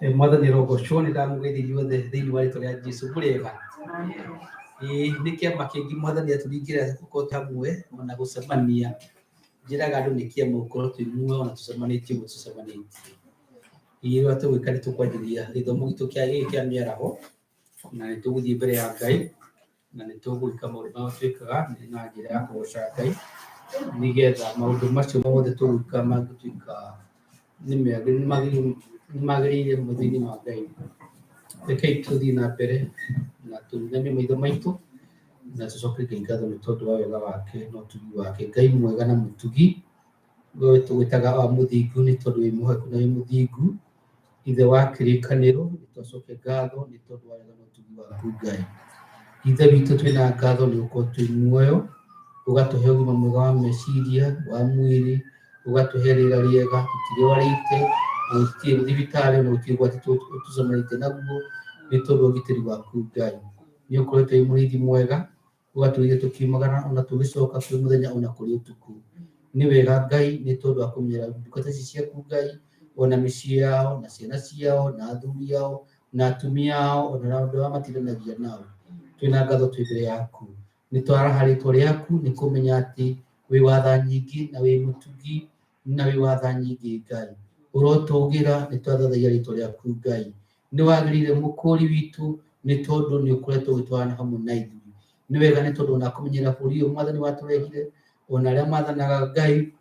Mwathani rogoco nä ndamå inyuothe thä inä wa rä twa rä a Jesu må rä ega nä kä ama kä ngä mwathani atå ringä ra gå korwo hamwe ona gå cemania njä raga andå nä kä ama gå korwo twä muoyo ona tå cemanä tie å gå tå cemanä tie rä a tå gwä ka nä tå kwanjä ria gä thomo gitå kä gä kä a mä araho na nä tå gå thiä mbere ya Ngai na nä tå gwä ka maå ndå marĩa twä kaga na njä ra ya kå goca Ngai nä getha maå ndå macio mothe tå gwä ka mangä tuä ka nä magä rä ire må thä-inä wa Ngai. Rekei tå thiä na mbere na tå inamie maitho maitå na tå coke Ngai ngatho nä tondå wa wega wake na å tugi wake. Ngai mwega na må tugi we tå gwä taga wa må thingu nä tondå wä må heku na wä må thingu ithe wa kä rä kanä ro nä twacoke ngatho nä tondå wa wega na å tugi waku Ngai. Ithe witå twä na ngatho nä gå korwo twä muoyo å gatå he å gima mwega wa meciria wa mwä rä å gatå he rä ra rĩega tå tirä rwarä te na gå tirä thibitarä na gå tirä gwati tå cemanä te naguo nä tondå wa å gitä ri waku Ngai. Nä å koretwo wä må rä ithi mwega å gatå rä tå kiumagara ona tå gä coka kwä må thenya ona kå rä å tukå. Nä wega Ngai nä tondå wa kå menyera ndungata ici ciaku Ngai ona mä ciä yao na ciana ciao na athuri ao na atumia ao ona andå arĩa matindanagia nao twä na ngatho twä mbere yaku nä twaraha rä two rä aku nä kå menya atä wä watha nyingä na wä må tugi na wä watha nyingä Ngai å rotå gä ra nä twathathagia rä two rä aku Ngai. Nä wagä rä ire må kå ri witå nä tondå nä å koretwo å gä twarana hamwe na ithuĩ. Nä wega nä tondå ona kå menyera bå rũri å mwathani watå rehire ona arä a mathanaga Ngai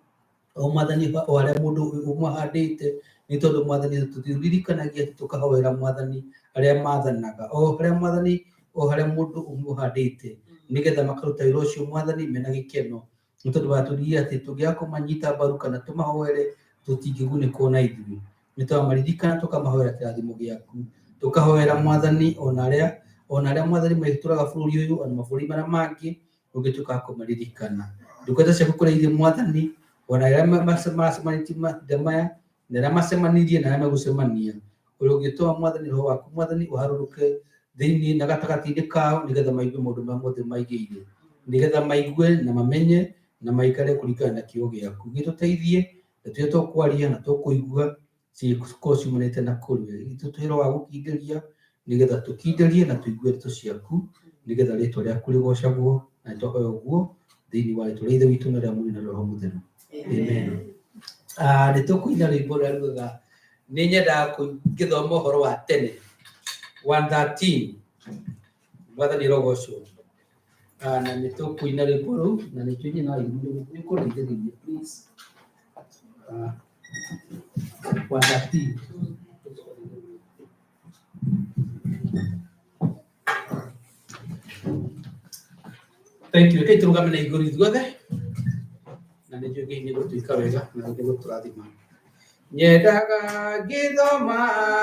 o mwathani o arä a må ndå å mwahandä te nä tondå mwathani tå ririkanagia atä tå kahoera mwathani arä a mathanaga o harä a mwathani o harä a må ndå å mwahandä te nä getha makaruta wä ra å cio mwathani mena gä keno nä tondå wa tå ririre atä tå ngä ga kå manyita mbaru kana tå mahoere tå tingä gunä kwo na ithuĩ. Nä twamaririkana tå kamahoera kä rathimo gä aku tå kahoera mwathani ona arä a mwathani magä tå raga bå rå ri å yå ona mabå rå ri marä a mangä å gä tuä ka kå maririkana ndungata ciaku kå raithie mwathani ona arä a maracemanä tie mahinda maya na arä a macemanirie na arä a megå cemania å rä å ngä tåma mwathani roho waku mwathani å harå rå ke thä-inä na gatagatä-inä kao nä getha maigue maå ndå marä a mothe maigä ire nä getha maigue na mamenye na maikare kå ringana na kä o gä aku gä tå teithie na tå tå kwaria na tå kå igua cikorwo ciumanä te na kå rä we gä tå twä ra wa gå kindä ria nä getha tå kindä rie na tå igue ndeto ciaku nä getha rä two rä aku rä gocagwo na nä twahoya å guo thä-inä wa rä two rä a ithe witå na rä a må na roho må theru amen. Nä tå kå ina rwä mbo rä a rugaga nä nyendaga ngä thoma å horo wa tene 113 mwathani rogocwo na nä tå kå ina rwä mbo rå u na nä kä nyina nä kå räithä rä 113. Thank you. Rekei tå rå game na igå rå ithuothe na nä njå ngai nä gå tuä ka wega na nä gå tå rathima. Nyendaga ngä thoma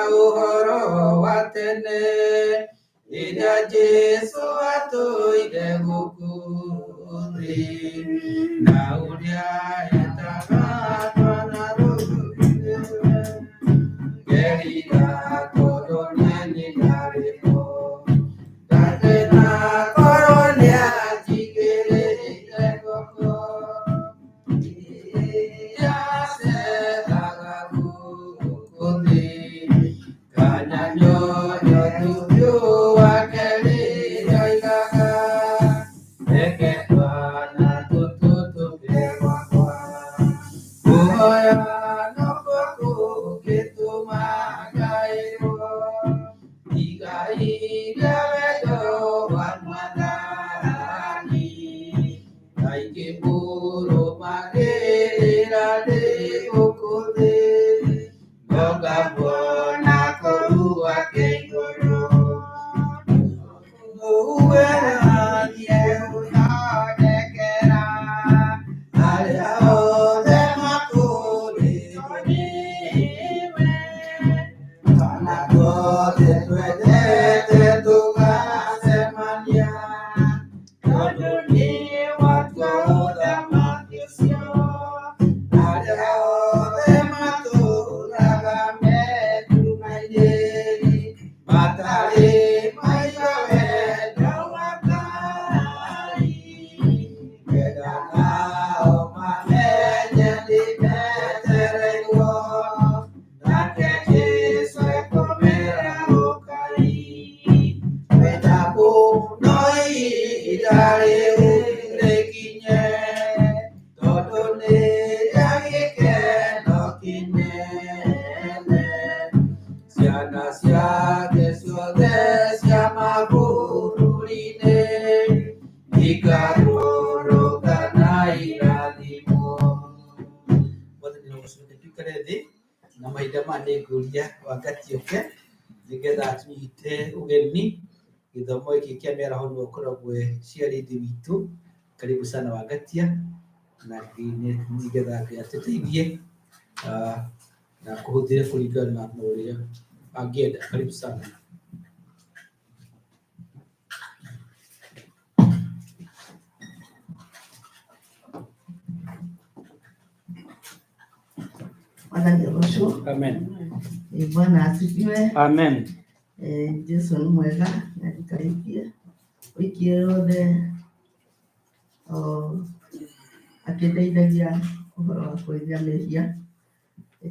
å horo wa tene hĩndĩ ĩrĩa Jesũ atũire gũkũ thĩ na ũrĩa endaga twana rũrĩrĩ ngerira tondũ nĩ nyinarĩ ho ndatena korwo nĩanjigĩrĩire guoko yaceeraga gũkũ thĩ kanyanyonyo rũhiũ wake rĩroigaga reke twana tũtũ tũthiĩ gwakwa kũhoya nokuo kũngĩtũma ngaĩrwo igai rĩa wendo wa Mwathani kaingĩ mũrũmagĩrĩra ndĩ gũkũ thĩ no ngambona kũu gwake igũrũ mũhueranie ũthondekera arĩa othe makũrĩtwo nĩwe kana tuothe twendete tũgacemania tondũ nĩ watua ũthamaki ũcio arĩa othe matũũraga ciana ciake ciothe cia mabũrũri-inĩ ikarũrũka na irathimo. Mwathani nĩgũcokia tũikare thĩ na mahinda maya nĩngũria Wangati oke nĩgetha tũnyite ũgeni gĩthomo gĩkĩ kĩa mĩaraho nĩwe ũkoragwo ciarĩthi witũ. Karibu sana Wangatia na nĩgetha atũteithie na kũhũthĩra kũringana na ũrĩa angĩenda. Karibu sana. Amen. Bwana asifiwe. Amen. Yesu ni mwega na nikaribia wiki yothe akĩndeithagia ũhoro wa kwĩrĩa mehia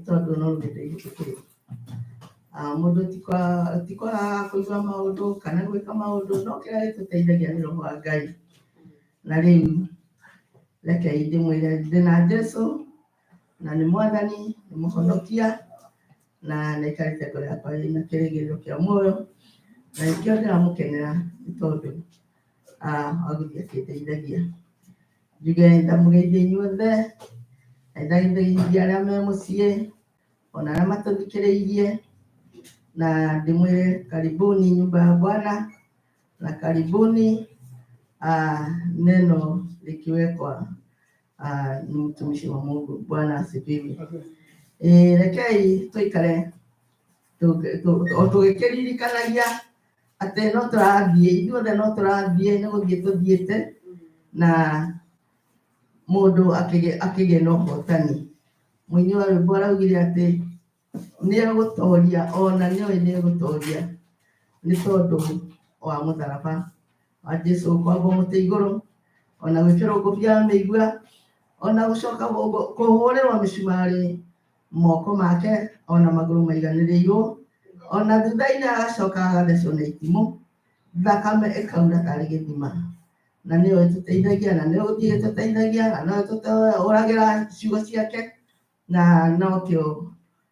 tondũ no ndeithia gũkĩrĩ mũndũ tikwaga kũigua maũndũ kana gwĩka maũndũ no kĩrĩa gĩtũteithagia nĩ Roho wa Ngai. Na rĩu rekei ndĩmwĩre ndĩna Jesũ na nĩ Mwathani, nĩ Mũhonokia na nĩaikarĩte ngoro yakwa na kĩrĩgĩrĩro kĩa muoyo, na nĩkĩo ndĩramũkenera nĩ tondũ agũthiĩ akĩndeithagia. Njuge ndamũgeithia inyuothe, ndageithia arĩa me mũciĩ ona arĩa matũthikĩrĩirie, na ndĩmwĩre karibuni nyumba ya Bwana na karibuni neno likiwekwa ni mtumishi wa Mungu. Bwana asifiwe. Rekei tuikare tũgĩkĩririkanagia atĩ no tũrathiĩ ithuothe, no tũrathiĩ nĩ gũthiĩ tũthiĩte na mũndũ akĩgĩa na ũhotani. Mũini wa rwĩmbo araugire atĩ nĩegũtoria, ona nĩoĩ nĩegũtoria nĩ tondũ wa mũtharaba wa Jesũ kwamba mũtĩ igũrũ, ona gwĩkĩrwo ngũbia ya mĩigua, ona gũcoka kũhũrĩrwo mĩcumarĩ moko make, ona magũrũ maiganĩrĩirwo, ona thutha-inĩ agacoka agathecwo na itimũ, thakame ĩkaura tarĩ gĩthima. Na nĩyo ĩtũteithagia na nĩyo gũthiĩ ĩtũteithagia na nĩyo ĩtũtũragĩra ciugo ciake, na nokĩo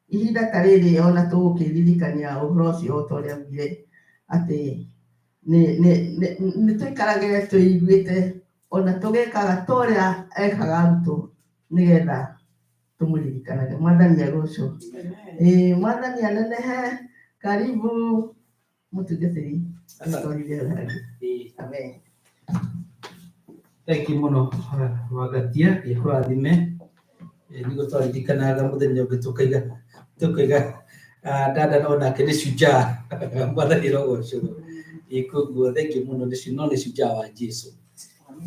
ihinda ta rĩrĩ ona tũgũkĩririkania ũhoro ũcio o ta ũrĩa augire atĩ nĩtũikarage twĩiguĩte ona tũgĩkaga ta ũrĩa ekaga arutwo nĩgetha tũmũririkanage. Mwathani agocwo. Mwathani anenehe. Karibu mũtungatĩri. Amen. Thank you mũno Wangatia, gĩkũrathime. Nĩguo twaririkanaga mũthenya ũngĩ tũkaiga dada onake nĩ shujaa. Mwathani agocwo. Koguo thank you mũno, nĩ shujaa wa Jesũ.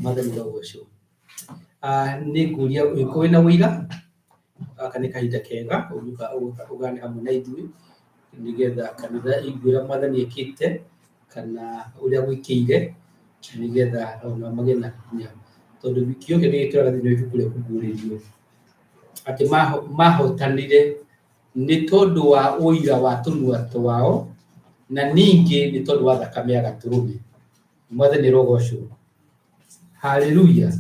Mwathani agocwo. Nĩngũria ũngĩkorwo na ũira aka nĩ kahinda kega ũgane hamwe na ithuĩ nĩgetha kanitha iguĩra Mwathani ekĩte kana ũrĩa gwĩkĩire nĩgetha ona magĩe na hinya, tondũ wiki yũkĩte nĩgĩkĩraga thĩinĩ wa ibuku rĩa kũguũrĩrio atĩ mahotanire nĩ tondũ wa ũira wa tũnua twao na ningĩ nĩ tondũ wa thakame ya Gatũrũme. Mwathani arogocwo. Haleluya.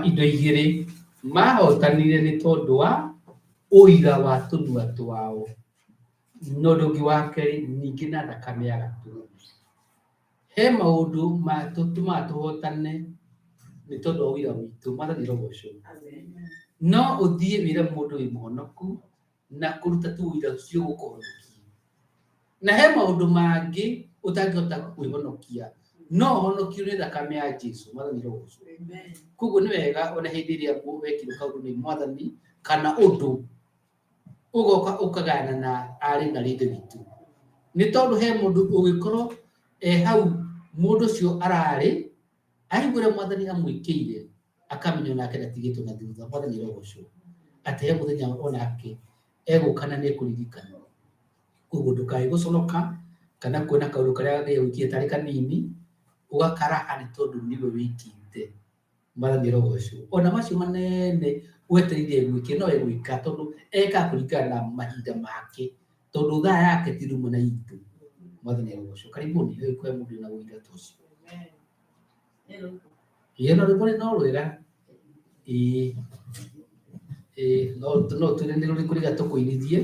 Indo igĩrĩ mahotanire nĩ tondũ wa ũira wa tũnua twao, na ũndũ ũngĩ wa kerĩ ningĩ na thakame ya Gatũrũme. He maũndũ matũtũmaga tũhotane nĩ tondũ wa ũira witũ. Mwathani arogocwo. No ũthiĩ wĩre mũndũ wĩ mũhonoku na kũruta tu ũira ũcio gũkũhonokia, na he maũndũ mangĩ ũtangĩhota kwĩhonokia no ũhonokio nĩ thakame ya Jesũ. Mwathani arogocwo. Koguo nĩ wega ona hĩndĩ ĩrĩa wekire kaũndũ nĩ Mwathani kana ũndũ ũgoka ũkagayana na arĩ na rĩndĩ witũ, nĩ tondũ he mũndũ ũgĩkorwo hau mũndũ ũcio ararĩ aiguĩre Mwathani amwĩkĩire akamenya nake ndatigĩtwo na thutha. Mwathani arogocwo. Atĩ he mũthenya onake egũka na nĩekũririkana. Koguo ndũkae gũconoka kana kuona kaũndũ karĩa wĩkĩte tarĩ kanini ũgakaraha nĩ tondũ nĩwe wĩkĩte. Mwathani arogocwo. Ona macio manene wetereire gwĩke no egwĩka tondũ eka kũringana na mahinda make, tondũ thaa yake ti rũmwe na itũ. Mwathani arogocwo. Karibuni kwĩ mũndũ na ũira ta ũcio. No rwĩmbo no rwega. No tũrĩ nĩ rũrĩkũ rĩga tũkũinithie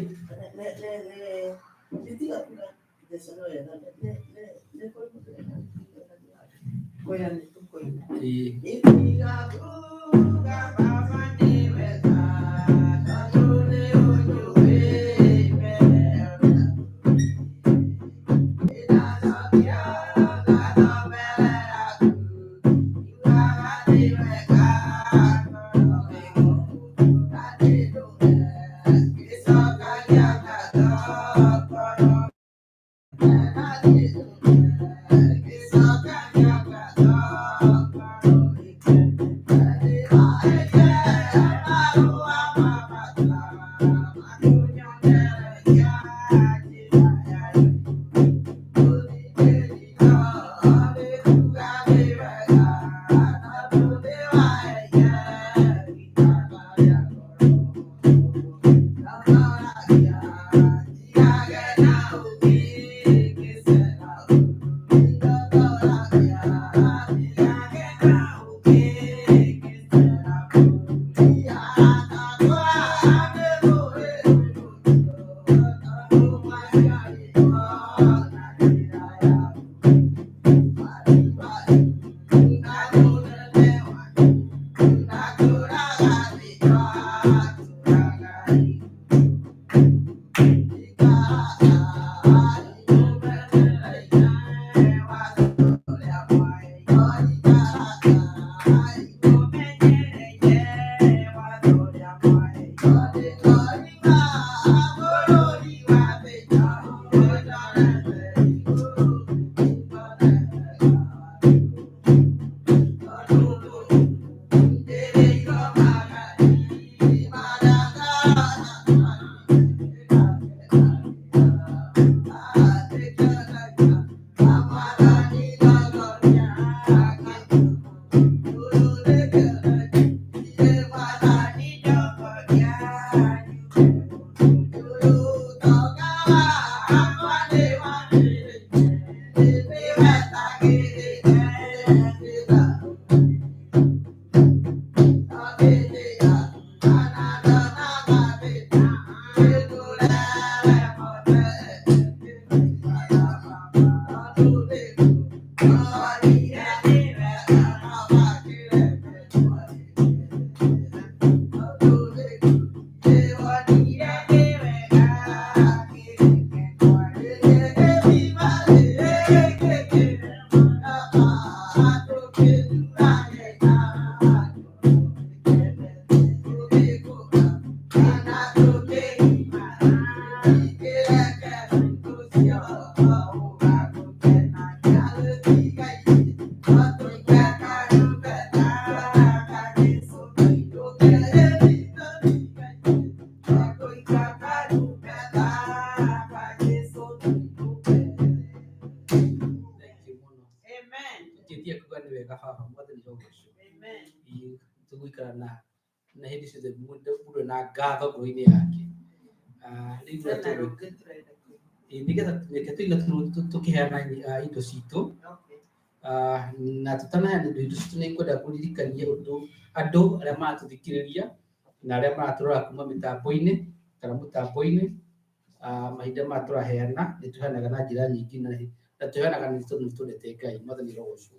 Tuguikarana na hindi ciothe mũndũ na ngatho ngoro-inĩ yake. Rĩu nĩgetha tũinga tũkĩheana indo citũ na tũtanaheana indo citũ nĩ ngwenda kũririkania andũ arĩa maratũthikĩrĩria na arĩa maratũrora kuma mĩtambo-inĩ kana mũtambo-inĩ, mahinda maya tũraheana nĩ tũheanaga na njĩra nyingĩ na tũheanaga nĩ tondũ nĩ twendete Ngai. Mwathani rogocwo.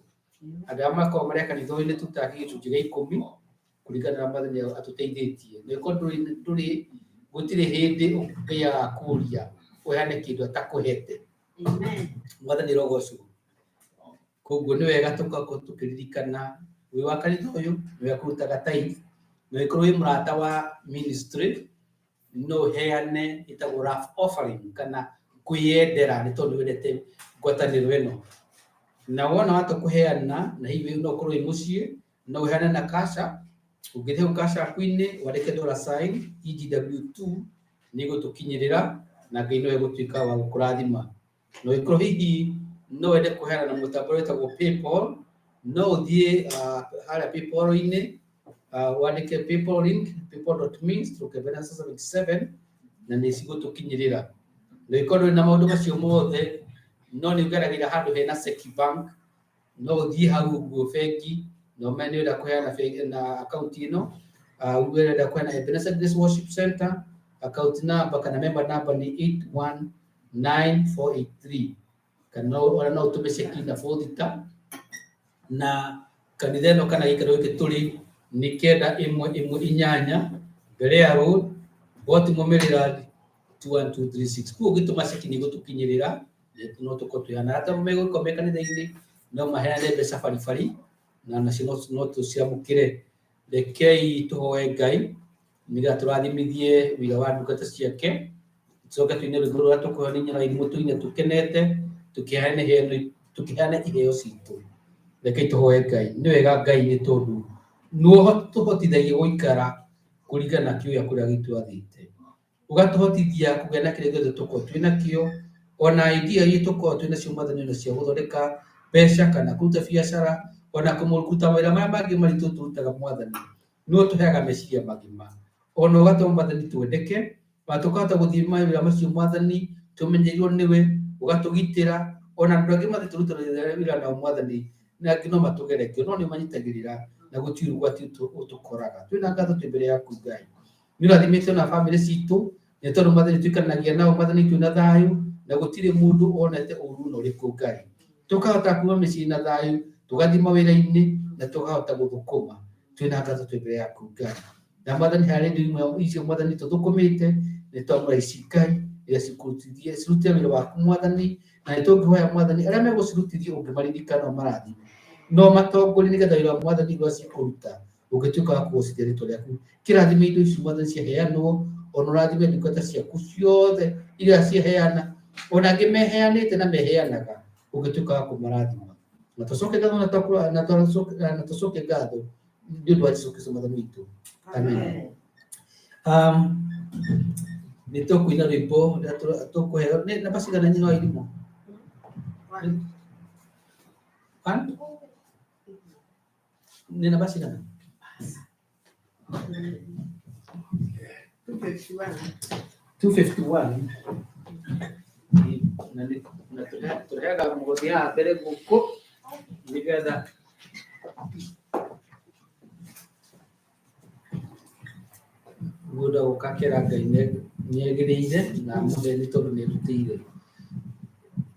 Andũ arĩa makoragwo marĩ kanitha-inĩ tũtaga gĩcunjĩ gĩa 10 kũringana na Mwathani atũteithĩtie. Nĩ gũtirĩ hĩndĩ ũngĩaga kũria ũheane kĩndũ atakũhete. Mwathani rogocwo. Koguo nĩ wega tũgakorwo tũkĩririkana wĩ wa kanitha ũyũ nĩ wega kũrutaga tithe, na wĩkorwo wĩ mũrata wa ministry no ũheane ĩtagwo love offering kana kwĩyendera nĩ tondũ wendete ngwatanĩro ĩno. Na wona wata kũheana na hihi no ũkorwo wĩ mũciĩ no ũheane na cash app. Ũngĩthiĩ hau cash app-inĩ wandĩke $sign EGW2 nĩ igũtũkinyĩrĩra na Ngai no egũtuĩka wa gũkũrathima. No ũkorwo hihi no wende kũheana na mũtambo wĩtagwo PayPal, no ũthiĩ harĩa PayPal-inĩ wandĩke PayPal link paypal.me/Ebenezer77 na nĩ cigũtũkinyĩrĩra. Na ũkorwo na maũndũ macio mothe no nĩ ũgeragĩra handũ hena Seki Bank, no ũthiĩ hau ũguo bengi na ũmenye nĩ ũrenda kũheana na akaunti ĩno, ũrenda kũheana Ebenezer Grace Worship Center, account number kana member number nĩ 9483 kana ona no tumeceki na fodita na kanitha ĩno kana gĩikaro gĩkĩ tũrĩ nĩ 9118 Berea Road, Baltimore, Maryland 21236. Kuo gĩtũma ceki nĩ gũtũkinyĩrĩra no tũkorwo twĩhana hata megũkorwo kanitha-inĩ no maheane mbeca baribari na nacio no tũciamũkĩre. Rekei tũhoe Ngai nĩgetha tũrathimithie wĩra wa ndungata ciake. Tucoke tuine rwĩmbo rũrĩa tũkũheo nĩ nyina irimũ tuine tũkenete tũkĩheane iheo citũ. Rekei tũhoe Ngai. Nĩ wega Ngai nĩ tondũ nĩwe tũhotithagia gũikara kũringana na kĩoya kũrĩa gĩtwathĩte, ũgatũhotithia kũgĩa na kĩrĩa gĩothe tũkorwo twĩnakĩo, ona idea iria tũkorwo twĩnacio Mwathani ona cia gũthondeka mbeca kana kũruta biacara ona kũruta mawĩra marĩa mangĩ maritũ tũrutaga Mwathani, no tũheaga meciria magima, ona ũgatũma Mwathani twendeke, tũkahota gũthiĩ mawĩra macio Mwathani tũmenyeirwo nĩwe, ũgatũgitĩra, ona andũ angĩ mathiĩ tũrutagĩra wĩra nao Mwathani na angĩ no matũgeretie no nĩ manyitagĩrĩra na gũtirĩ ũgwati ũtũkoraga. Twĩna ngatho twĩ mbere yaku Ngai, nĩ ũrathimĩte ona bamĩrĩ citũ nĩ tondũ Mwathani tũikaranagia nao Mwathani twĩna thayũ na gũtirĩ mũndũ onete ũru na ũrĩkũ Ngai. Tũkahota kuuma mĩciĩ na thayũ, tũgathiĩ mawĩra-inĩ na tũkahota gũthũkũma twĩna ngatho twĩ mbere yaku Ngai. Na Mwathani harĩ indo imwe icio Mwathani tũthũkũmĩte nĩ twamũra ici Ngai iria cirutĩre wĩra waku Mwathani, na nĩ tũngĩhoya Mwathani arĩa megũcirutithia ũngĩmaririkana ũmarathime no matongorie nĩgetha wĩra wa Mwathani ũrĩa cikũruta ũngĩtuĩka wa kũgocithia rĩtwa rĩaku. Kĩrathime indo icio Mwathani ciaheanwo, ona ũrathime ndungata ciaku ciothe iria ciheana, ona angĩ meheanĩte na meheanaga ũngĩtuĩka wa kũmarathima. Na tũcoke ngatho nĩ ũndũ wa Jesũ Kristo Mwathani witũ. Amen. Nĩ tũkũina rwĩmbo rũrĩa tũkũheo nĩ namba cigana nyina wa irimũ? 1 nĩ namba cigana? 251 na tũrehaga mũgothi haha mbere gũkũ nĩgetha mũndũ gũkakĩra Ngai nĩagĩrĩire na mũthenya tondũ nĩ erutĩire.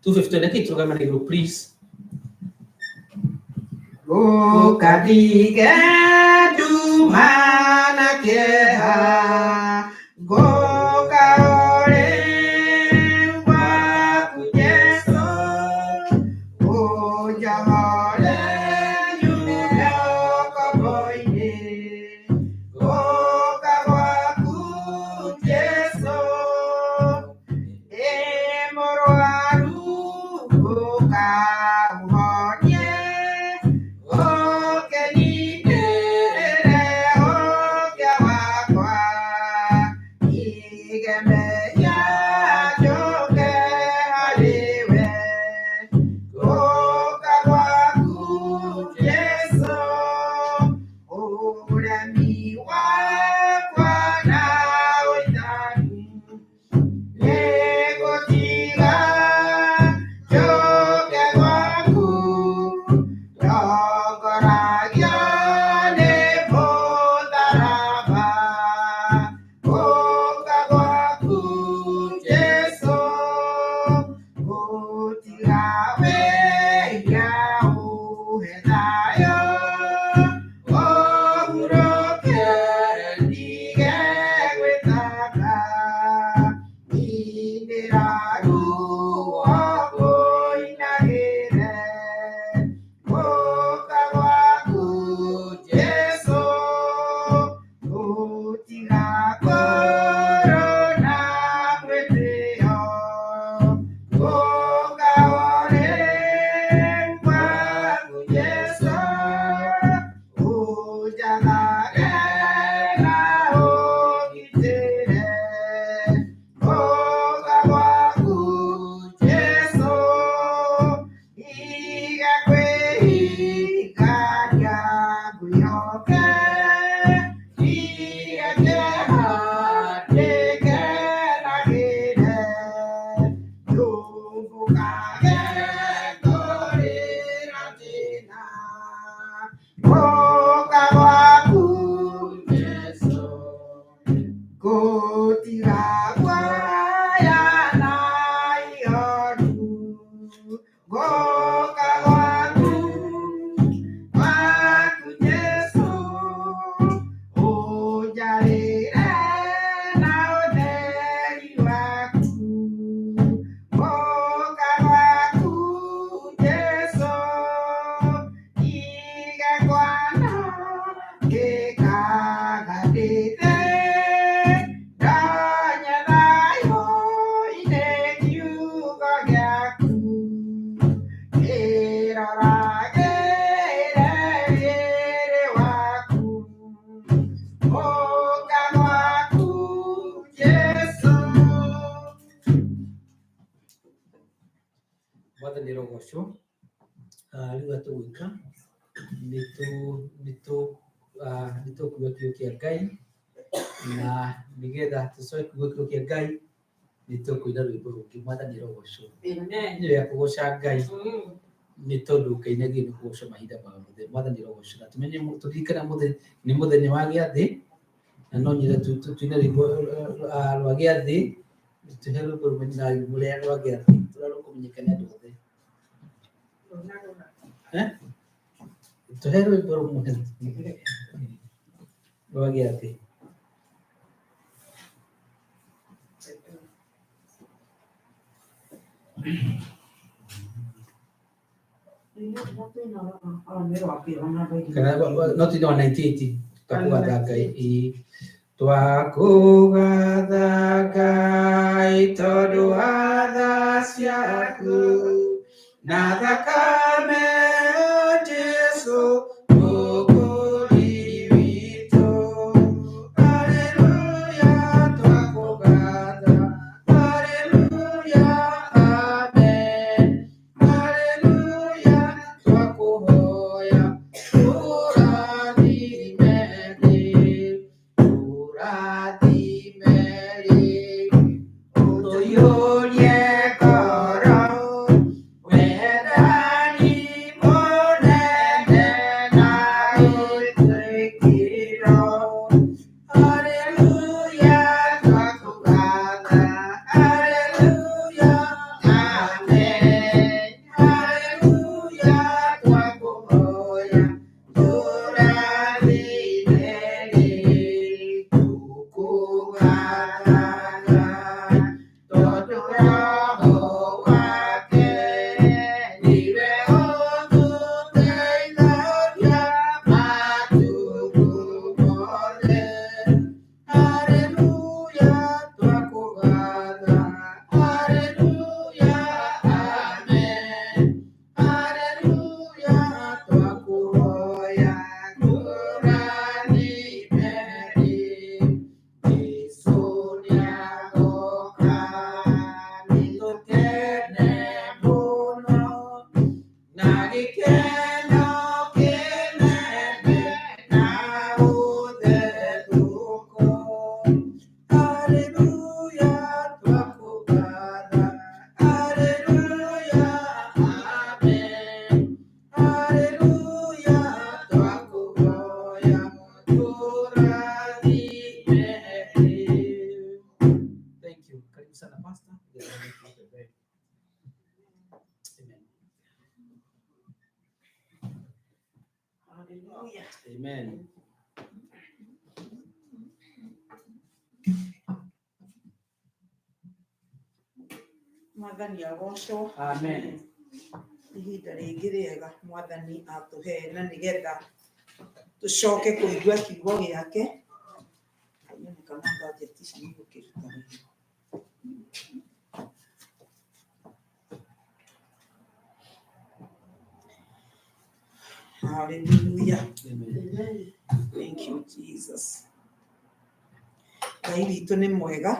250 rekei tũrũgame na igũrũ please. Gũkathige nduma na kĩeha ngũka ũrĩ waku Jesũ ũnjohore nyume ũkombo-inĩ ngũka gwaku Jesũ mũrwaru ngũka ũhonie Mwathani rogocwo rĩu atũgwĩka nĩtũkuga kiugo kĩa Ngai na nĩgetha tũcoke kuuga kiugo kĩa Ngai nĩtũkũina rwĩmbo rũngĩ. Mwathani rogocwo nĩ ya kũgoca Ngai nĩ tondũ Ngai nĩagĩrĩirwo nĩ kũgocwo mahinda mothe. Mwathani rogocwo na tũmenye tũririkane nĩ mũthenya wa gĩathĩ na no nyende tũine rwĩmbo rwa gĩathĩ tũhe rwĩmbo rũrĩa rwa gĩathĩ tũrĩa rũkũmenyeka nĩ andũ othe. Tũhe rwĩmbo rũmwe rwa gĩathĩ. Kana no tuine wa 98 twakũgatha Ngai. Twakũgatha Ngai tondũ wa tha ciaku na thakame Jesũ mũkũri witũ. Haleluya twakũgatha, haleluya amen, haleluya twakũhoya tũrathime tũiyũrie ngoro wendani mũnene na wĩtĩkĩro. Haleluya twakũgatha, haleluya amen, haleluya twakũhoya tũrathime tũkũgatha tondũ Roho wake niwe ũtũteithagia matukũ mothe. Haleluya twakũgatha, haleluya amen, haleluya twakũhoya tũrathime Jesũ nĩagoka nĩtũkene mũno na gĩkeno kĩnene na ũthethũko. Haleluya twakũgatha, haleluya amen, haleluya twakũhoya tũrathime. Thank you. Karibu sana Pastor. Amen. Amen. Mwathani agocwo. Amen. Ihinda rĩngĩ rĩega Mwathani atũhe na nĩgetha tũcoke kũigua kiugo gĩake. Kana budget ici nĩigũkĩruta wĩra. Hallelujah. Amen. Thank you Jesus. Ngai witũ nĩ mwega.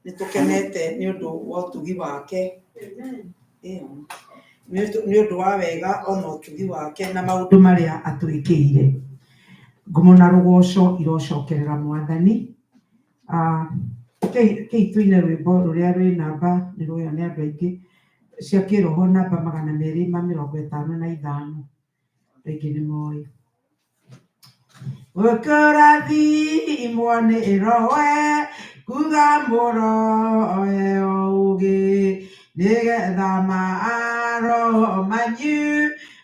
Nĩtũkenete nĩ ũndũ wa ũtugi wake. Nĩ ũndũ wa wega ona ũtugi wake na maũndũ marĩa atwĩkĩire. Ngumo na rũgoco irocokerera Mwathani. Kei tuine rwĩmbo rũrĩa rwĩ namba nĩ rũoyo nĩ andũ aingĩ cia kĩroho namba 255 rĩngĩ nĩ moĩ. Ũkũrathimwo nĩ roho kuga mũroe ũgĩ nĩgetha maroho manyu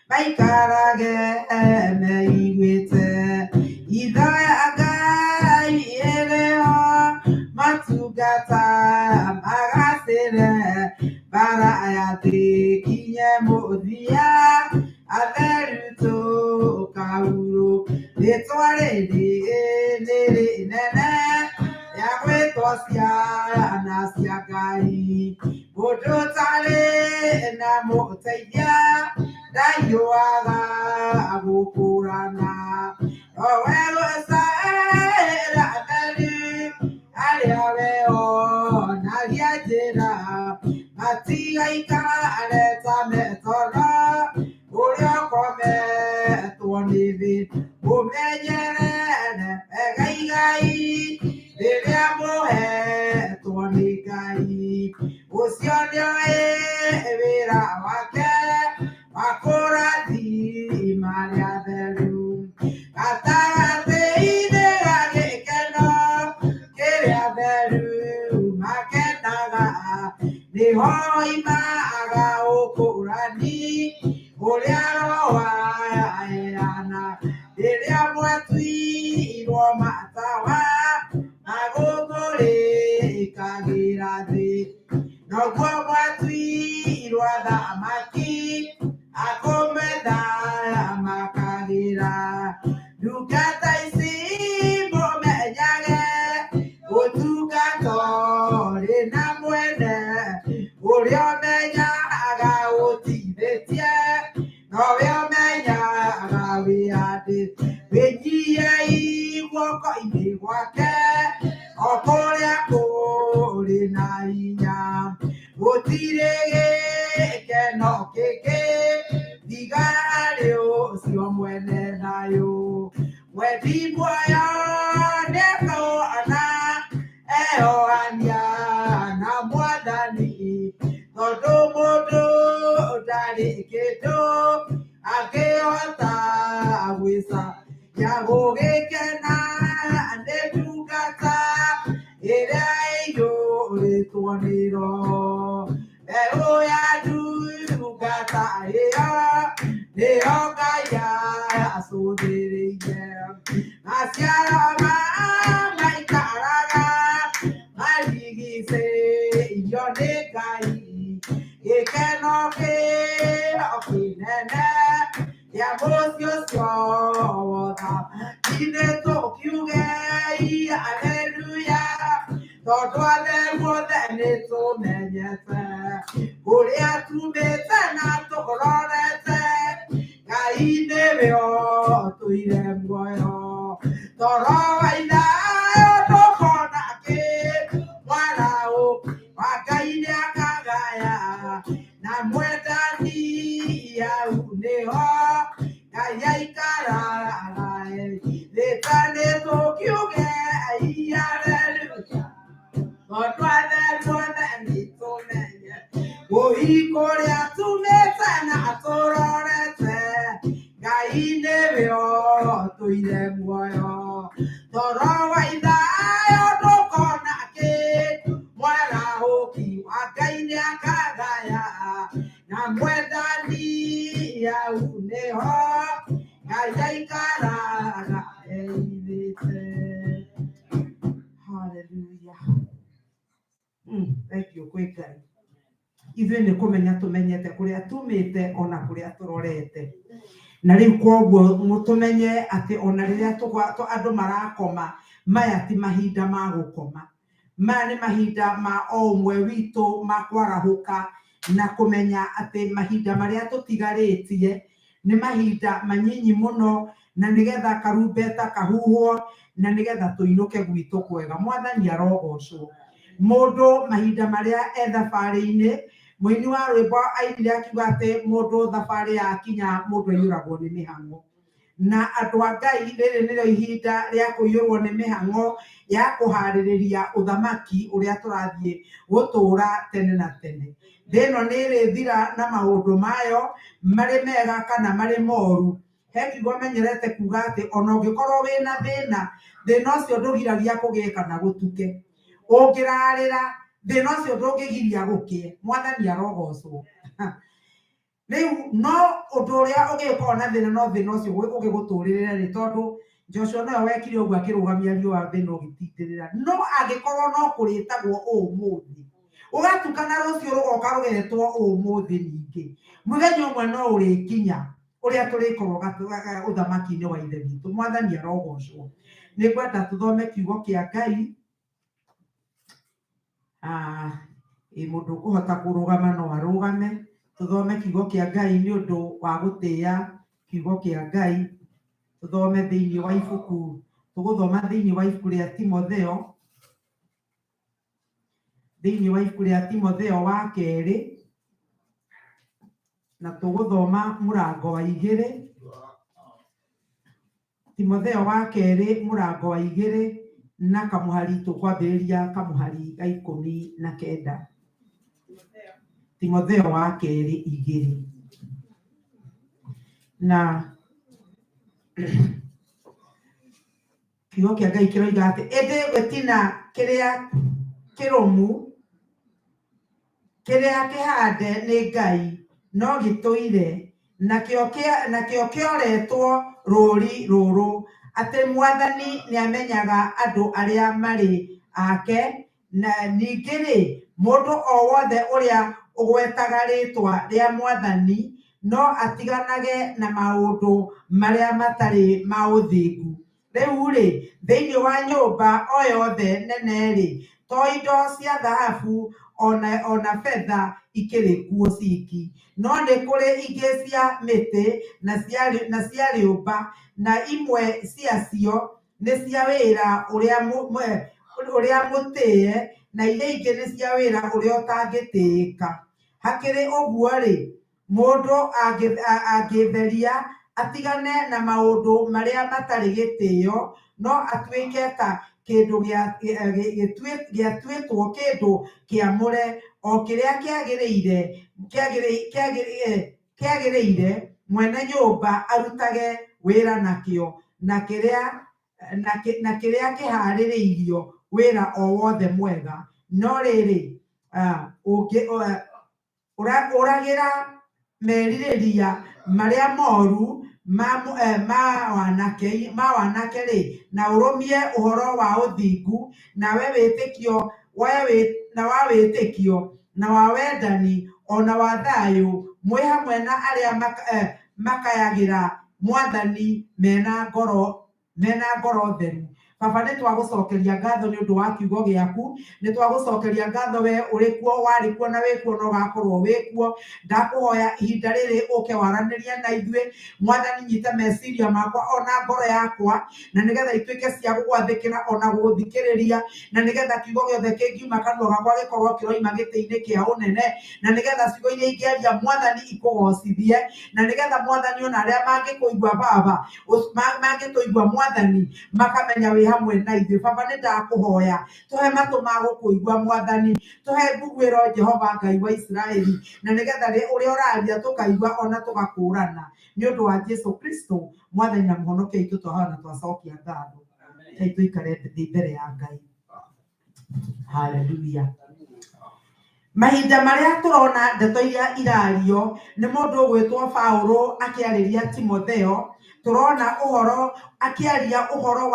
maikarage meiguĩte ithoya Ngai ĩrĩho matungata magacĩre bara ya thĩ kinye mũthia atheru tũkaurũ rĩtwa rĩrĩ nĩ rĩnene rĩa gwĩtwo ciana cia Ngai. Mũndũ ũtarĩ na mũteithia ndaiyũaga gũkũrana nowe gũcaĩra atheri arĩa we onagia njĩra matigaikare ta metona ũrĩa ũkometwo nĩ thĩ mũmenyerere egaigai rĩrĩa mũhetwo nĩ Ngai ũcio nĩoĩ wĩra wake wa kũrathima arĩa atheru gatagatĩ-inĩ ga gĩkeno kĩrĩa atheru makenaga nĩho oimaga ũkũrani ũrĩa Roho aheana rĩrĩa mwatuirwo matawa magũthũrĩkagĩra thĩ noguo mwatuirwo athamaki akũmethamakagĩra ndungata ici mũmenyage ũtungata ũrĩ na mwene ũrĩa ũmenyaga ũtithĩtie nowe ũmenyaga wĩnyiei guoko-inĩ gwake o kũrĩa kũrĩ na hinya gũtirĩ gĩkeno kĩngĩ tiga arĩ ũcio mwene thayũ wendi muoyo nĩekuona eyohania na Mwathani tondũ mũndũ ndarĩ kĩndũ angĩhota gwĩcaria gũgĩkena nĩ ndungata ĩrĩa ĩiyũrĩtwo nĩ Roho mbeũ ya ndungata ĩyo nĩyo Ngai acũthĩrĩirie maciaro maikaraga marigicĩirio nĩ Ngai gĩkeno kĩo kĩnene gĩa mũciĩ ũcio wothamaki-inĩ tũkiuge aleluya tondũ atheru othe nĩtũmenyete ũrĩa tumĩte na tũrorete Ngai nĩwe ũtũire muoyo toro wa ithayũ ndũkona mwarauki wa Ngai nĩakagaya na mwendani hau nĩho Ngai aikaraga thĩtanĩ tũkiuge aleluya tondũ atheru othe nĩtũmenye kũrĩa tumĩte na tũrorete Ngai nĩwe ũtũire muoyo toro wa ithayũ ndũkona mwarauki wa Ngai nĩakagaya na mwendani hau nĩho Ngai aikaraga eithĩte. Hallelujah. Thank you quick Ngai. Ithuĩ nĩ kũmenya tũmenyete kũrĩa tumĩte ona kũrĩa tũrorete na rĩu koguo mũtũmenye atĩ ona rĩrĩa andũ marakoma maya ti mahinda ma gũkoma maya nĩ mahinda ma o ũmwe witũ ma kwarahũka na kũmenya atĩ mahinda marĩa tũtigarĩtie nĩ mahinda manyinyi mũno na nĩgetha karumbeta kahuhwo na nĩgetha tũinũke gwitũ kwega Mwathani arogocwo mũndũ mahinda marĩa thabarĩ-inĩ mũini wa rwĩmbo airire akiuga atĩ mũndũ thabarĩ yakinya mũndũ aiyũragwo nĩ mĩhang'o na andũ a Ngai rĩrĩ nĩrĩo ihinda rĩa kũiyũrwo nĩ mĩhang'o ya kũharĩrĩria ũthamaki ũrĩa tũrathiĩ gũtũũra tene na tene thĩ ĩno nĩ ĩrĩthira na maũndũ mayo marĩ mega kana marĩ moru he kiugo menyerete kuga atĩ ona ũngĩkorwo wĩna thĩna ũcio ndũgiragia kũgĩe kana gũtuke ũngĩrarĩra thĩna ũcio ndũngĩgiria gũkĩe Mwathani arogocwo rĩu no ũndũ ũrĩa ũgĩkorwo na thĩna no thĩna ũcio ũgĩgũtũrĩrĩre rĩ tondũ Joshua nowe wekire ũguo akĩrũgamia riũa thĩna ũgĩtindĩrĩra no angĩkorwo no kũrĩtagwo ũmũthĩ ũgatukana rũciũ rũgoka rũgetwo ũmũthĩ ningĩ mũthenya ũmwe no ũrĩkinya ũrĩa tũrĩkorwo ũthamaki-inĩ wa ithe witũ Mwathani arogocwo nĩngwenda tũthome kiugo kĩa Ngai mũndũ ũkũhota kũrũgama no arũgame tũthome kiugo kĩa Ngai nĩ ũndũ wa gũtĩĩa kiugo kĩa Ngai tũthome thĩinĩ wa ibuku tũgũthoma thĩinĩ wa ibuku rĩa Timotheo thĩinĩ wa ibuku rĩa Timotheo wa kerĩ, na tũgũthoma mũrango wa 2. Timotheo wa kerĩ mũrango wa 2 na kamũhari tũkwambĩrĩria kamũhari ga 19. Timotheo wa kerĩ 2 na kiugo kĩa Ngai kĩroiga atĩ ĩndĩ gũtina kĩrĩa kĩrũmu kĩrĩa kĩhande nĩ Ngai no gĩtũire nakĩo kĩoretwo rũri rũrũ atĩ Mwathani nĩamenyaga andũ arĩa marĩ ake, na ningĩ-rĩ mũndũ o wothe ũrĩa ũgwetaga rĩtwa rĩa Mwathani no atiganage na maũndũ marĩa matarĩ ma ũthingu. Rĩu-rĩ thĩinĩ wa nyũmba o yothe nene-rĩ, to indo cia thahabu ona betha ikĩrĩ kuo ciki, no nĩ kũrĩ ingĩ cia mĩtĩ na cia rĩũmba, na imwe ciacio nĩ cia wĩra ũrĩa mũtĩe, na iria ingĩ nĩ cia wĩra ũrĩa ũtangĩtĩĩka. Hakĩrĩ ũguo-rĩ, mũndũ angĩtheria atigane na maũndũ marĩa matarĩ gĩtĩo, no atuĩke ta kĩndũ gĩatuĩtwo kĩndũ kĩamũre, o kĩrĩa kĩagĩrĩire mwene nyũmba arutage wĩra nakĩo, na kĩrĩa kĩharĩrĩirio wĩra o wothe mwega. No rĩrĩ ũragĩra merirĩria marĩa moru ma wanake-rĩ, na ũrũmie ũhoro wa ũthingu, na wa wĩtĩkio, na wa wendani, ona wa thayũ, mwĩ hamwe na arĩa makayagĩra Mwathani mena ngoro theru. Baba, nĩ twagũcokeria ngatho nĩ ũndũ wa kiugo gĩaku, nĩ twagũcokeria ngatho we ũrĩ kuo, warĩ kuo na wĩ kuo na ũgakorwo wĩ kuo. Ndakũhoya ihinda rĩrĩ ũke waranĩrie na ithuĩ Mwathani, nyita meciria makwa ona ngoro yakwa, na nĩgetha ituĩke cia gũgwathĩkĩra ona gũgũthikĩrĩria, na nĩgetha kiugo gĩothe kĩngiuma kanua gakwa gĩkorwo kĩroima gĩtĩ-inĩ kĩa ũnene, na nĩgetha ciugo iria ingĩaria Mwathani ikũgocithie, na nĩgetha Mwathani ona arĩa mangĩkũigua Baba, mangĩtũigua Mwathani makamenya wĩ hamwe na ithuĩ. Baba, nĩ ndakũhoya tũhe matũ ma gũkũigua Mwathani, tũhe nguguĩro Jehova Ngai wa Isiraeli, na nĩgetha ũrĩa ũraria tũkaigua ona tũgakũrana, nĩ ũndũ wa Jesũ Kristo Mwathani na mũhonokia witũ twahoya na twacokia ngatho. Reke tũikare thĩ mbere ya Ngai. Haleluya. Mahinda marĩa tũrona ndeto iria irario nĩ mũndũ ũgwĩtwo Paũlũ akĩarĩria Timotheo. Tũrona ũhoro akĩaria ũhoro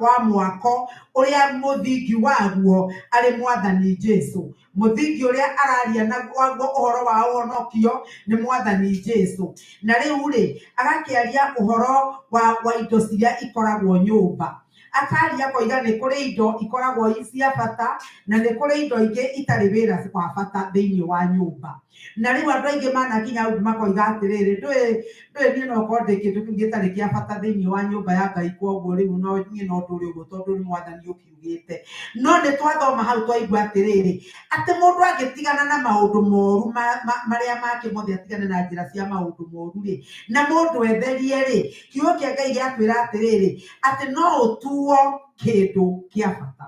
wa mwako ũrĩa mũthingi waguo arĩ Mwathani Jesũ. Mũthingi ũrĩa araria naguo ũhoro wa ũhonokio nĩ Mwathani Jesũ. Na rĩu-rĩ agakĩaria ũhoro wa indo ciria ikoragwo nyũmba. Akaria koiga nĩ kũrĩ indo ikoragwo cia bata, na nĩ kũrĩ indo ingĩ itarĩ wĩra wa bata thĩinĩ wa nyũmba. Na rĩu andũ aingĩ manakinya hau makoiga atĩrĩrĩ, ndũĩ niĩ no korwo ndĩ kĩndũ kĩu gĩtarĩ kĩa bata thĩinĩ wa nyũmba ya Ngai, koguo rĩu niĩ no ndũrĩ ũguo tondũ nĩ Mwathani ũkiugĩte. No nĩ twathoma hau twaigua atĩrĩrĩ, atĩ mũndũ angĩtigana na maũndũ moru marĩa make mothe, atigane na njĩra cia maũndũ moru-rĩ, na mũndũ etherie-rĩ, kiugo kĩa Ngai gĩatwĩra atĩrĩrĩ, atĩ no ũtuo kĩndũ kĩa bata.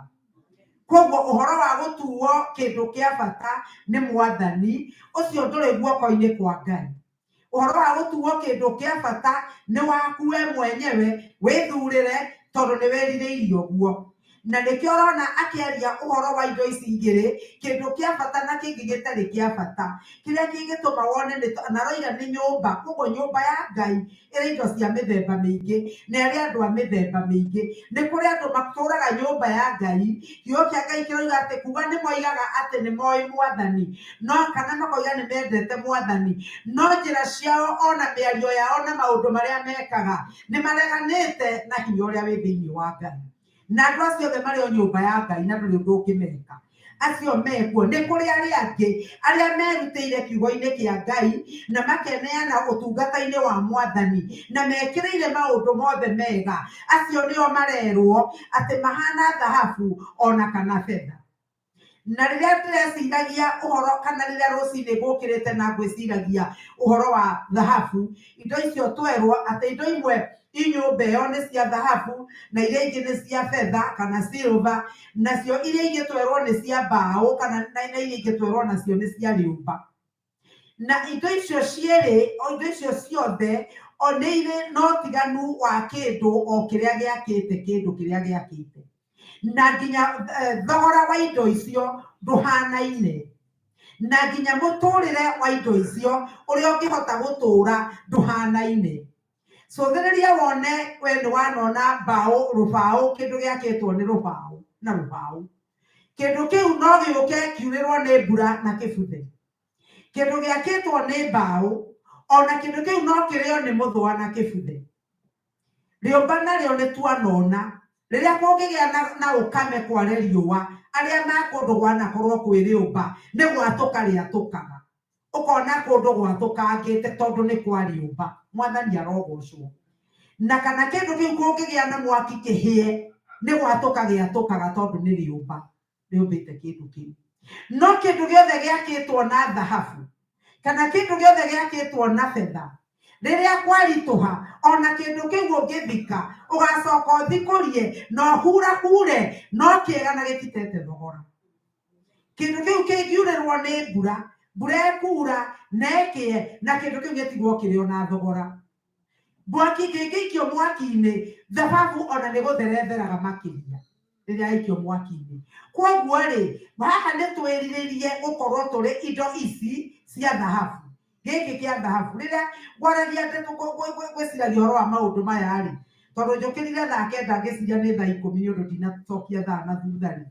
Koguo ũhoro wa gũtuo kĩndũ kĩa bata nĩ Mwathani, ũcio ndũrĩ guoko-inĩ kwa Ngai. Ũhoro wa gũtuo kĩndũ kĩa bata nĩ waku we mwenyewe wĩthurĩre, tondũ nĩ werirĩirio guo. Na nĩkĩo ũrona akĩaria ũhoro wa indo ici igĩrĩ, kĩndũ kĩa bata na kĩngĩ gĩtarĩ kĩa bata, kĩrĩa kĩngĩtũma wone na roiga nĩ nyũmba. Koguo nyũmba ya Ngai ĩrĩ indo cia mĩthemba mĩingĩ, na ĩrĩ andũ a mĩthemba mĩingĩ. Nĩ kũrĩ andũ matũũraga nyũmba ya Ngai, kiugo kĩa Ngai kĩroiga atĩ kuga nĩ moigaga atĩ nĩ moĩ Mwathani, no kana makoiga nĩ mendete Mwathani, no njĩra ciao ona mĩario yao na maũndũ marĩa mekaga nĩ mareganĩte na hinya ũrĩa wĩ thĩinĩ wa Ngai. Na andũ acio othe marĩ o nyũmba ya Ngai na ndũrĩ ũndũ ũngĩmeka, acio mekuo. Nĩ kũrĩ arĩa angĩ arĩa merutĩire kiugo-inĩ kĩa Ngai na makeneana ũtungata-inĩ wa Mwathani na mekĩrĩire maũndũ mothe mega. Acio nĩo marerwo atĩ mahana thahabu ona kana betha. na rĩrĩa ndĩreciragia ũhoro kana rĩrĩa rũcinĩ ngũkĩrĩte na ngwĩciragia ũhoro wa thahabu, indo icio twerwo atĩ indo imwe inyũmba ĩyo nĩ cia thahabu na iria ingĩ nĩ cia betha kana silver, nacio iria ingĩ twerwo nĩ cia mbaũ kana na iria ingĩ twerwo nacio nĩ cia rĩũmba. Na indo icio cierĩ, indo icio ciothe o nĩ irĩ na ũtiganu wa kĩndũ o kĩrĩa gĩakĩte kĩndũ kĩrĩa gĩakĩte, na nginya thogora wa indo icio ndũhanaine, na nginya mũtũrĩre wa indo icio ũrĩa ũngĩhota gũtũra ndũhanaine. Cũthĩrĩria wone we nĩ wanona mbaũ, rũbaũ, kĩndũ gĩakĩtwo nĩ rũbaũ na rũbaũ, kĩndũ kĩu no gĩũke kiurĩrwo nĩ mbura na kĩbuthe. Kĩndũ gĩakĩtwo nĩ mbaũ ona kĩndũ kĩu no kĩrĩo nĩ mũthũa na kĩbuthe. Rĩũmba narĩo nĩ twanona rĩrĩa kũngĩgĩa na ũkame kware riũa, arĩa ma kũndũ gwanakorwo kwĩ rĩũmba nĩ gwatũka rĩatũkaga, ũkona kũndũ gwatũkangĩte tondũ nĩ kwa rĩũmba. Mwathani arogocwo. Na kana kĩndũ kĩu kũngĩgĩa na mwaki kĩhĩe nĩ gwatũka gĩatũkaga tondũ nĩ rĩũmba rĩũmbĩte kĩndũ kĩu. No kĩndũ gĩothe gĩakĩtwo na thahabu kana kĩndũ gĩothe gĩakĩtwo na betha, rĩrĩa kwaritũha ona kĩndũ kĩu ũngĩthika ũgacoka ũthikũrie na ũhurahure, no kĩega na gĩtitete thogora. Kĩndũ kĩu kĩngiurĩrwo nĩ mbura, mbura ĩkura na ĩkĩe na kĩndũ kĩu gĩtigwo kĩrĩ ona thogora. Mwaki kĩngĩikio mwaki-inĩ, thahabu ona nĩ gũtheretheraga makĩria rĩrĩa aikio mwaki-inĩ. Koguo rĩ, haha nĩ twĩrirĩrie gũkorwo tũrĩ indo ici cia thahabu, gĩkĩ kĩa thahabu. Rĩrĩa ngwaragia ngwĩciragia ũhoro wa maũndũ maya rĩ, tondũ njũkĩrire thaa kenda ngĩciria nĩ thaa 10 nĩ ũndũ ndinacokia thaa na thutha rĩ,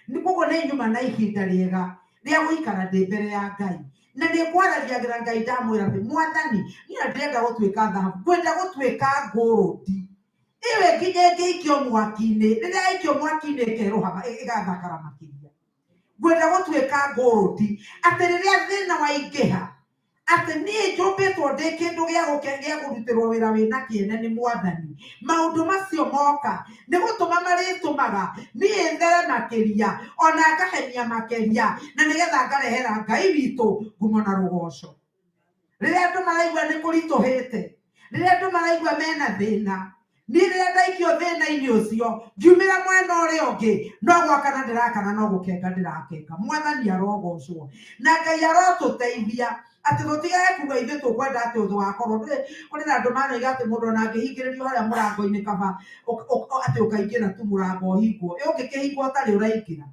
nĩ koguo nĩ nyuma na ihinda rĩega rĩa gũikara ndĩ mbere ya Ngai, na nĩ kwaragĩra Ngai ndamwĩra atĩ Mwathani, niĩ ndĩrenda gũtuĩka thahabu, ngwenda gũtuĩka ngũrũti iwe nginya ĩngĩikio mwaki-inĩ, rĩrĩa yaikio mwaki-inĩ ĩkerũha ĩgathakara makĩria. Ngwenda gũtuĩka ngũrũti atĩ rĩrĩa thĩna waingĩha, atĩ niĩ njũmbĩtwo ndĩ kĩndũ gĩa kũrutĩrwo wĩra wĩna kĩene nĩ Mwathani. Maũndũ macio moka nĩ gũtũma marĩtũmaga niĩ there makĩria ona ngahenia makĩria, na nĩgetha ngarehera Ngai witũ ngumo na rũgoco. Rĩrĩa andũ maraigua nĩ kũritũhĩte, rĩrĩa andũ maraigua mena thĩna, niĩ rĩrĩa ndaikio thĩna-inĩ ũcio ngiumĩra mwena ũrĩa ũngĩ, no gwakana ndĩrakana, no gũkenga ndĩrakenga. Mwathani arogocwo na Ngai arotũteithia atĩ tũtigage kuga ithuĩ tũkwenda atĩ ũtũgakorwo kũrĩ na andũ manoiga atĩ mũndũ ona angĩhingĩrĩrio harĩa mũrango-inĩ kaba atĩ ũkaingĩra tu mũrango ũhingwo, ũngĩkĩhingwo ũtarĩ ũraingĩra.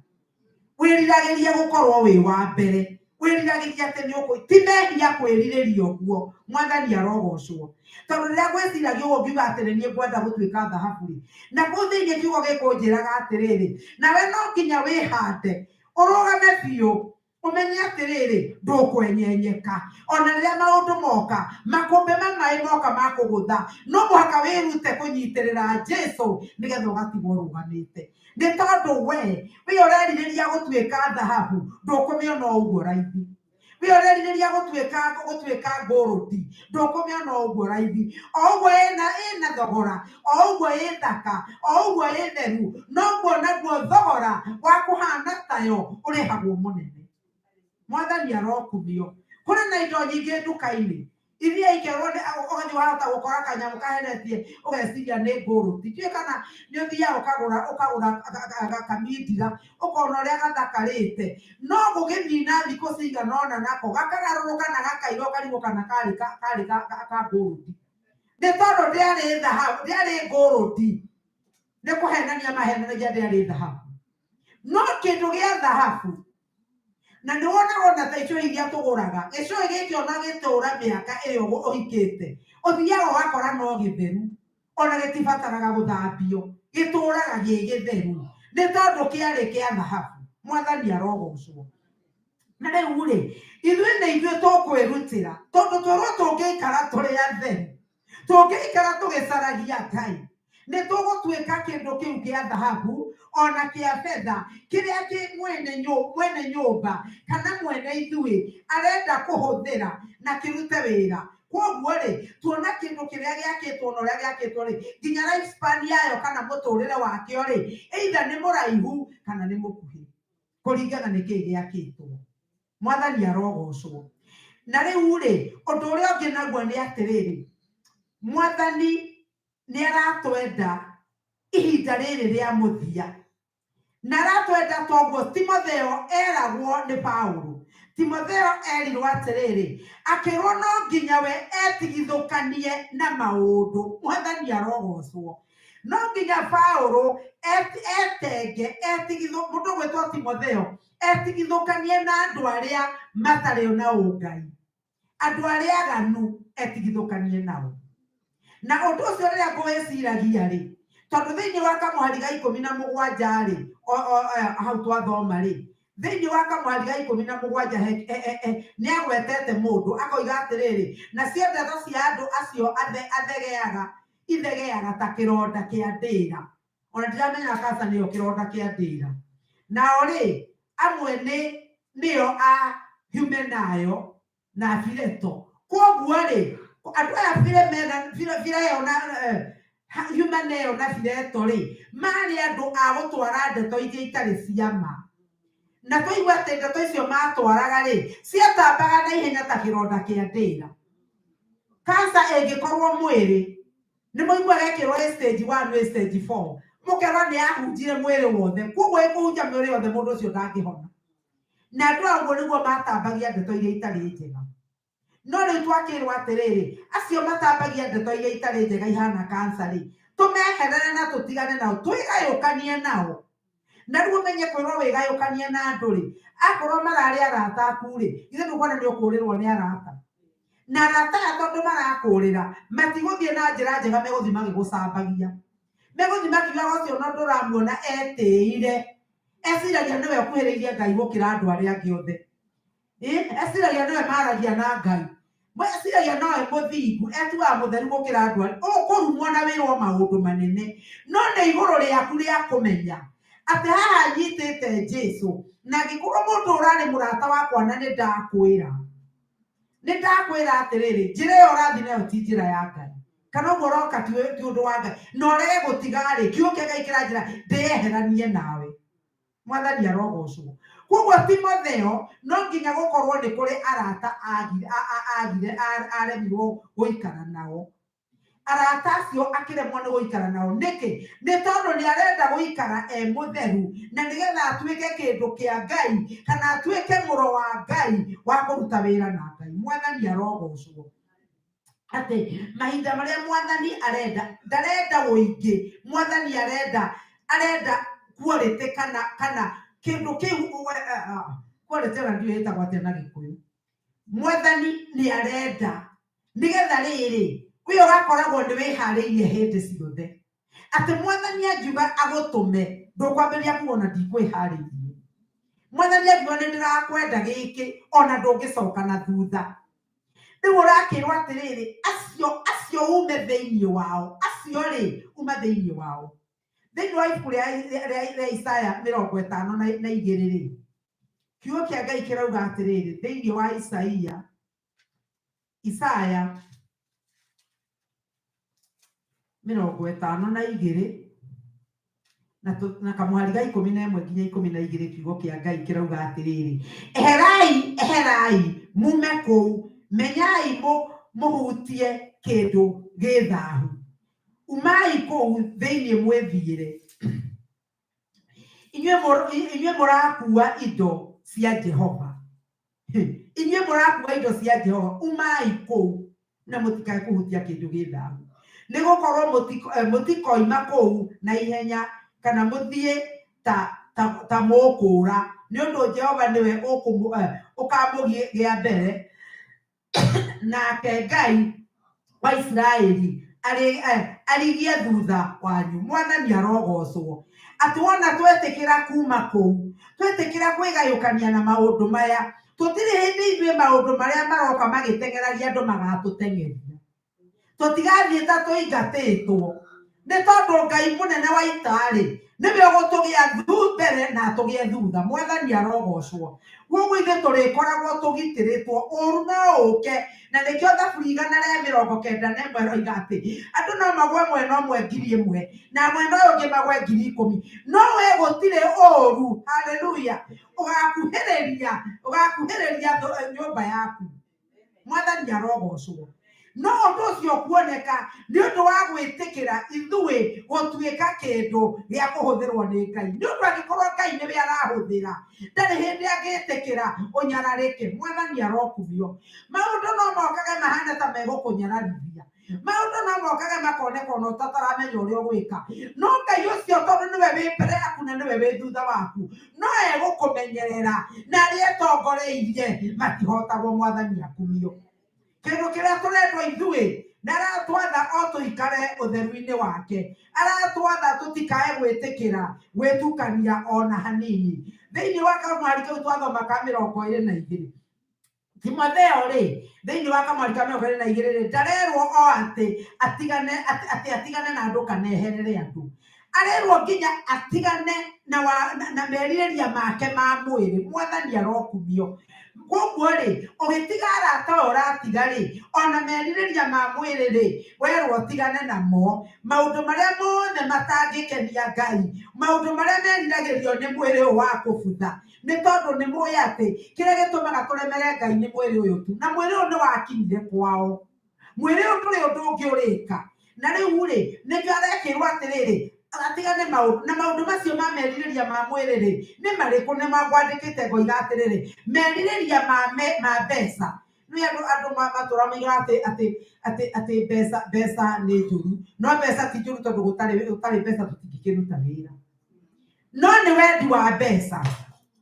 Wĩriragĩrie gũkorwo wĩ wa mbere, wĩriragĩrie atĩ nĩ ũkũ, ti mehia kwĩrirĩria ũguo. Mwathani arogocwo. Tondũ rĩrĩa ngwĩciragia ũguo ngiuga atĩ nĩ niĩ ngwenda gũtuĩka thahabu rĩ, na kũu thĩinĩ kiugo gĩkũnjĩraga atĩrĩrĩ, nawe no nginya wĩhande ũrũgame biũ, ũmenye atĩrĩrĩ ndũkwenyenyeka. Ona rĩrĩa maũndũ moka, makũmbĩ ma maĩ moka ma kũgũtha, no mũhaka wĩrute kũnyitĩrĩra Jesũ nĩgetha ũgatigwo ũrũgamĩte. Nĩ tondũ we ũrerirĩria gũtuĩka thahabu, ndũkũmĩona ũguo raithi. We ũrerirĩria gũtuĩka ngũrũti, ndũkũmĩona ũguo raithi. O ũguo ĩna thogora, o ũguo ĩ thaka, o ũguo ĩ theru, noguo naguo thogora wa kũhana tayo ũrĩhagwo mũnene. Mwathani arokumio. Kũrĩ na indo nyingĩ nduka-inĩ iria ikerwo ũgathiĩ wahota gũkora kanyamũ kaheretie ũgeciria nĩ ngũrũti. Ndiũĩ kana nĩ ũthiaga ũkagũra kamindira ũkona ũrĩa gathakarĩte, no gũgĩthina thikũ cigana ũna nako gakagarũrũka na gakaira ũkarigwo kana karĩ ka ngũrũti. Nĩ tondũ ndĩarĩ thahabu, ndĩarĩ ngũrũti, nĩ kũhenania mahenanagia ndĩarĩ thahabu. No kĩndũ gĩa thahabu, na nĩ wonaga ona ta icũhĩ iria tũgũraga, gĩcũhĩ gĩkĩ ona gĩtũra mĩaka ĩyo ũhikĩte, ũthiaga ũgakora no gĩtheru, ona gĩtibataraga gũthambio, gĩtũraga gĩ gĩtheru, nĩ tondũ kĩarĩ kĩa thahabu. Mwathani arogocwo. Na rĩu rĩ, ithuĩ nĩ ithuĩ tũkwĩrutĩra, tondũ twĩrwo tũngĩikara tũrĩ atheru, tũngĩikara tũgĩcaragia Ngai, nĩ tũgũtuĩka kĩndũ kĩu kĩa thahabu ona kĩa betha, kĩrĩa kĩ mwene nyũmba kana mwene ithuĩ arenda kũhũthĩra na kĩrute wĩra. Koguo rĩ, tuona kĩndũ kĩrĩa gĩakĩtwo na ũrĩa gĩakĩtwo rĩ, nginya lifespan yayo kana mũtũrĩre wakĩo rĩ, either nĩ mũraihu kana nĩ mũkuhĩ. kũringana nĩ kĩĩ gĩakĩtwo. Mwathani arogocwo. Na rĩu rĩ, ũndũ ũrĩa ũngĩ naguo nĩ atĩrĩrĩ, Mwathani nĩ aratwenda ihinda rĩrĩ rĩa mũthia, na aratwenda toguo Timotheo eragwo nĩ Paulo. Timotheo erirwo atĩrĩrĩ, akĩrwo no nginya we etigithũkanie na maũndũ. Mwathani arogocwo. No nginya Paulo etenge mũndũ gwĩtwo Timotheo etigithũkanie na andũ arĩa matarĩ na ũngai, andũ arĩa aganu etigithũkanie nao. Na ũndũ ũcio rĩrĩa ngũwĩciragia rĩ, tondũ thĩinĩ wa Kamũhari ga 17 rĩ, hau twathoma rĩ, thĩinĩ wa Kamũhari ga 17 nĩ agwetete mũndũ akoiga atĩrĩrĩ, nacio ndeto cia andũ acio ithegeaga ta kĩronda kĩa ndĩra. Ona ndiramenya kasa nĩyo kĩronda kĩa ndĩra. Nao rĩ, amwe nĩo a Humenayo na Fileto. Koguo rĩ, andũ aya Fileto na Humenayo na Fileto rĩ, marĩ andũ a gũtwara ndeto iria itarĩ cia ma. Na tũigua atĩ ndeto icio matwaraga rĩ, ciatambaga na ihenya ta kĩronda kĩa ndĩra. Kansa ĩngĩkorwo mwĩrĩ, nĩ mũigua gekĩrwo stage 1 stage 4, mũkerwo nĩ ahunjire mwĩrĩ wothe. Koguo ĩkũhunja mwĩrĩ wothe, mũndũ ũcio ndangĩhona. Na andũ aguo nĩguo matambagia ndeto iria itarĩ njega. No rĩu twakĩrwo atĩrĩrĩ, acio matambagia ndeto iria itarĩ njega ihana kansa rĩ, tũmeherere na tũtigane nao, twĩgayũkanie nao. Na rĩu ũmenye kwĩrwo wĩgayũkanie na andũ rĩ, akorwo mararĩ arata aku rĩ, ithe ndũkuona nĩ ũkũrĩrwo nĩ arata. Na arata aya tondũ marakũrĩra, matigũthiĩ na njĩra njega, megũthiĩ magĩgũcambagia. Megũthiĩ makiugaga ũcio no ndũramuona etĩĩire, eciragia nĩwe ũkuhĩrĩirie Ngai gũkĩra andũ arĩa angĩ othe. Eciragia nĩwe maragia na Ngai. Eciragia nowe mũthingu, etuaga mũtheru gũkĩra andũ arĩa. Ũkũrumwo na wĩrwo maũndũ manene. No nĩ igũrũ rĩaku rĩa kũmenya atĩ haha nyitĩte Jesũ, na angĩkorwo mũndũ ũrarĩ mũrata wakwa na nĩ ndakwĩra atĩrĩrĩ, njĩra ĩyo ũrathiĩ nayo ti njĩra ya Ngai. Kana ũguo ũroka ti ũndũ wa Ngai. Na ũrege gũtigarĩ, kiugo kĩa Ngai kĩranjĩra ndĩyeheranie nawe. Mwathani arogocwo. Koguo Timotheo no nginya gũkorwo nĩ kũrĩ arata aremirwo gũikara nao. Arata acio akĩremwo nĩ gũikara nao. Nĩkĩ? Nĩ tondũ nĩ arenda gũikara mũtheru, na nĩgetha atuĩke kĩndũ kĩa Ngai, kana atuĩke mũro wa Ngai wa kũruta wĩra na Ngai. Mwathani arogocwo. Atĩ mahinda marĩa Mwathani arenda, ndarenda ũingĩ. Mwathani arenda quality kana kĩndũ kĩu quality na ndiyo ĩtagwo atĩa na Gĩkũyũ. Mwathani nĩ arenda nĩgetha rĩrĩ we ũgakoragwo nĩ wĩharĩirie hĩndĩ ciothe. Atĩ Mwathani angiuga agũtũme, ndũkwambĩrĩria kuona ndikwĩharĩirie. Mwathani angiuga nĩ ndĩrakwenda gĩkĩ, ona ndũngĩcoka na thutha. Rĩu ũrakĩrwo atĩrĩrĩ, acio ume thĩinĩ wao, acio rĩ uma thĩinĩ wao. Thĩinĩ wa ibuku rĩa Isaya 52 rĩ, kiugo kĩa Ngai kĩrauga atĩrĩrĩ, thĩinĩ wa Isaya 52 na Kamũhari ga 11 nginya 12, kiugo kĩa Ngai kĩrauga atĩrĩrĩ, eherai mume kũu, menyai mũhutie kĩndũ gĩthahu. Umai kũu thĩinĩ mwĩthiĩre, inyuĩ mũrakua indo cia Jehova. Inyuĩ mũrakua indo cia Jehova, umai kũu na mũtikae kũhutia kĩndũ gĩthahu. Nĩ gũkorwo mũtikoima kũu na ihenya, kana mũthiĩ ta mũkũra, nĩ ũndũ Jehova nĩwe ũkamũgĩa mbere, nake Ngai wa Isiraeli arigie thutha wanyu. Mwathani arogocwo. Atĩ wona twetĩkĩra kuma kũu, twetĩkĩra kwĩgayũkania na maũndũ maya, tũtirĩ hĩndĩ ithuĩ maũndũ marĩa maroka magĩteng'eragia andũ magatũteng'eria. Tũtigathiĩ ta tũingatĩtwo, nĩ tondũ Ngai mũnene wa itarĩ nĩwe ũgũtũgĩa mbere na atũgĩe thutha. Mwathani arogocwo. Koguo ithuĩ tũrĩkoragwo tũgitĩrĩtwo, ũru no ũke. Na nĩkĩo Thaburi 191 roiga atĩ andũ no magwe mwena ũmwe 1,000 na mwena ũyũ ũngĩ magwe 10,000, no we gũtirĩ ũru. Haleluya. ugakuhereria nyumba yaku. Mwathani arogocwo. No ũndũ ũcio kuoneka nĩ ũndũ wa gwĩtĩkĩra ithuĩ gũtuĩka kĩndũ gĩa kũhũthĩrwo nĩ Ngai. Nĩ ũndũ angĩkorwo Ngai nĩwe arahũthĩra, ndarĩ hĩndĩ angĩtĩkĩra ũnyararĩke. Mwathani arokumio. Maũndũ no mokage mahana ta megũkũnyararithia. Maũndũ no mokage makoneka ona ũtataramenya ũrĩa ũgwĩka. No Ngai ũcio tondũ nĩwe wĩ mbere yaku na nĩwe wĩ thutha waku, no egũkũmenyerera na arĩa etongoreirie matihotagwo. Mwathani akumio. Kĩndũ kĩrĩa tũrendwo ithuĩ na aratwatha o tũikare ũtheru-inĩ wake. Aratwatha tũtikae gwĩtĩkĩra gwĩtukania ona hanini. Thĩinĩ wa kamwari kau twathoma ka 22 Timotheo thĩinĩ wa kamwari ka 22 ndarerwo o atĩ atigane na andũ kana eherere andũ. Arerwo nginya atigane na merirĩria make ma mwĩrĩ. Mwathani arokumio. Koguo ũgĩtiga arata ũratiga ona merirĩria ma mwĩrĩ werwo tigane namo. Maũndũ marĩa mothe matangĩkenia Ngai, maũndũ marĩa meriragĩrio nĩ mwĩrĩ ũyũ wa kũbutha, nĩ tondũ nĩ mũĩ atĩ kĩrĩa gĩtũmaga tũremere Ngai nĩ mwĩrĩ ũyũ tu, na mwĩrĩ ũyũ nĩ wakinyire kwao. Mwĩrĩ ũyũ ndũrĩ ũndũ ũngĩ ũrĩka. Na rĩu nĩkĩo arekĩrwo atĩrĩrĩ atigane maũndũ macio ma merirĩria ma mwĩrĩ nĩ marĩkũ? Nĩ magwandĩkĩte ngoiga atĩrĩrĩ, merirĩria ma mbeca. Nĩ andũ matũra moiga atĩ mbeca nĩ njũru. No mbeca ti njũru tondũ gũtarĩ mbeca tũtingĩkĩruta wĩra. No nĩ wendi wa mbeca.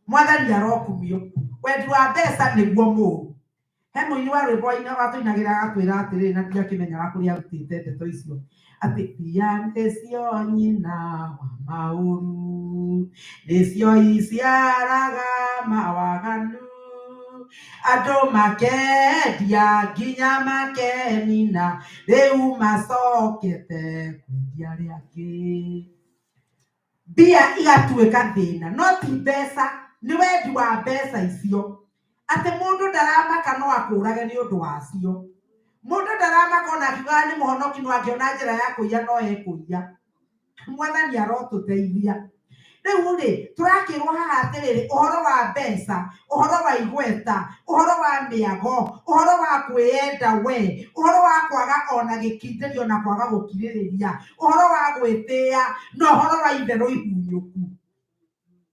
Mwathani arokumio. Wendi wa mbeca nĩguo mũũru. He mũini wa rwĩmbo watũinagĩra agatwĩra atĩrĩrĩ, na ndiakĩmenyaga kũrĩa arutĩte ndeto icio, atĩ mbia nĩcio nyina wa maũru, nĩcio iciaraga mawaganu, andũ makendia nginya makenina, rĩu macokete kwendia arĩa angĩ. Mbia igatuĩka thĩna, no ti mbeca. Nĩ wendi wa mbeca icio. Atĩ mũndũ ndaramaka no akũrage nĩ ũndũ wacio. Mũndũ ndaramaka ona akiuga nĩ mũhonoki no angĩona njĩra ya kũiya no ekũiya. Mwathani arotũteithia. Rĩu tũrakĩrwo haha atĩrĩrĩ, ũhoro wa mbeca, ũhoro wa igweta, ũhoro wa mĩago, ũhoro wa kwĩenda we, ũhoro wa kwaga ona gĩkindĩrio na kwaga gũkirĩrĩria, ũhoro wa gwĩtĩĩa na ũhoro wa itherũ ihunyũku.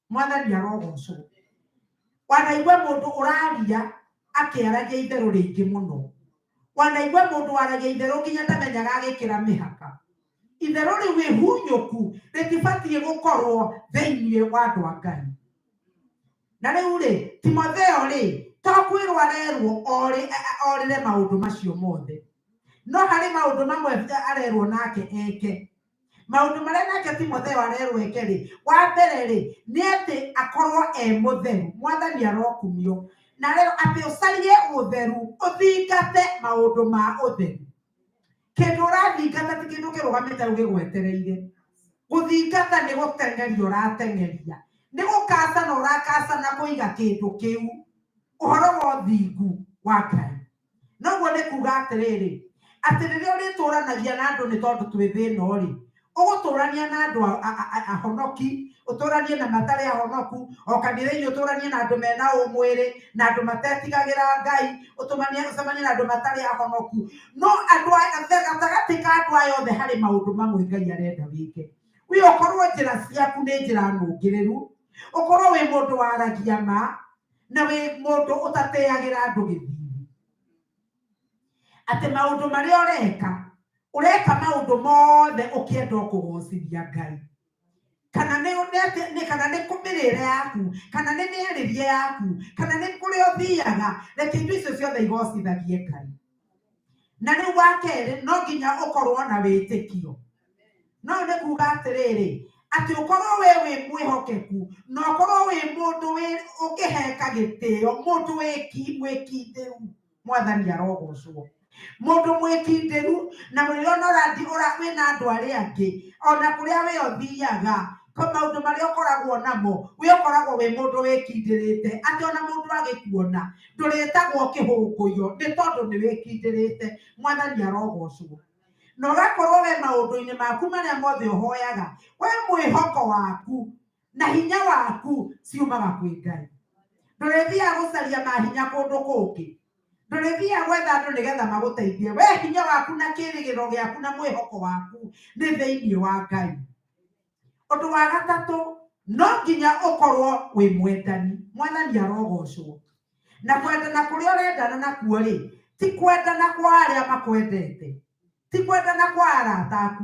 Mwathani arogocwo. Wanaigua mũndũ ũraria akĩaragia itherũ rĩingĩ mũno. Wanaigua mũndũ waragia itherũ nginya ndamenyaga agĩkĩra mĩhaka. Itherũ rĩu ihunyũku rĩtibatiĩ gũkorwo thĩinĩ wa andũ a Ngai. Na rĩu Timotheo to kwĩrwo arerwo orĩre maũndũ macio mothe. No harĩ maũndũ mamwe arerwo nake eke. Maũndũ marĩa nake Timotheo arerwo eke wa mbere nĩ atĩ akorwo mũtheru. Mwathani arokumio. Na rĩu atĩ ũcarie ũtheru, ũthingate maũndũ ma ũtheru. Kĩndũ ũrathingata ti kĩndũ kĩrũgamĩte ũgĩgwetereire. Gũthingata nĩ gũtengeria ũratengeria. Nĩ gũkaca na ũrakaca na kũiga kĩndũ kĩu. Ũhoro wa ũthingu wa Ngai. Noguo nĩ kuuga atĩrĩrĩ, atĩ rĩrĩa ũrĩtũranagia na andũ nĩ tondũ twĩ thĩna ũgũtũrania na andũ ahonoki, ũtũranie na matarĩ ahonoku, o kanitha-inĩ ũtũranie na andũ mena ũmwĩrĩ, na andũ matetigagĩra Ngai, ũcemanie na andũ matarĩ ahonoku. No gatagatĩ ka andũ aya othe harĩ maũndũ mamwe Ngai arenda wĩke. We ũkorwo njĩra ciaku nĩ njĩra nũngĩrĩru, ũkorwo wĩ mũndũ waragia ma, na wĩ mũndũ ũtatĩagĩra andũ gĩthimi. Atĩ maũndũ marĩa ũreka maũndũ mothe ũkĩenda kũgocithia Ngai. Kana nĩ kũmĩrĩre yaku, kana nĩ mĩarĩrie yaku, kana nĩ kũrĩa ũthiaga, reke indo icio ciothe igocithagie Ngai. Na rĩu wa kerĩ no nginya ũkorwo na wĩtĩkio. No nĩ kuuga atĩrĩrĩ, atĩ ũkorwo wĩ mwĩhokeku, na ũkorwo wĩ mũndũ ũkĩheka gĩtĩo, mũndũ mwĩkindĩru. Mwathani arogocwo. Mũndũ mwĩkindĩru na mũrĩona wĩna andũ arĩa angĩ, ona kũrĩa we ũthiaga, maũndũ marĩa ũkoragwo namo, we ũkoragwo wĩ mũndũ wĩkindĩrĩte. Atĩ ona mũndũ agĩkuona ndũrĩtagwo kĩhũngũyo nĩ tondũ nĩ wĩkindĩrĩte. Mwathani arogocwo. Na ũgakorwo we maũndũ-inĩ maku marĩa mothe ũhoyaga, we mwĩhoko waku na hinya waku ciumaga kwĩ Ngai. ndũrĩthia gũcaria mahinya kũndũ kũngĩ, ndũrĩthia gwetha andũ nĩgetha magũteithie. We hinya waku na kĩĩrĩgĩro gĩaku na mwĩhoko waku nĩ thĩinĩ wa Ngai. Ũndũ wa gatatũ, no nginya ũkorwo wĩ mwendani. Mwathani arogocwo. Na kwendana kũrĩa ũrendana nakuo rĩ, ti kwendana kwa arĩa makwendete, ti kwendana kwa arata aku,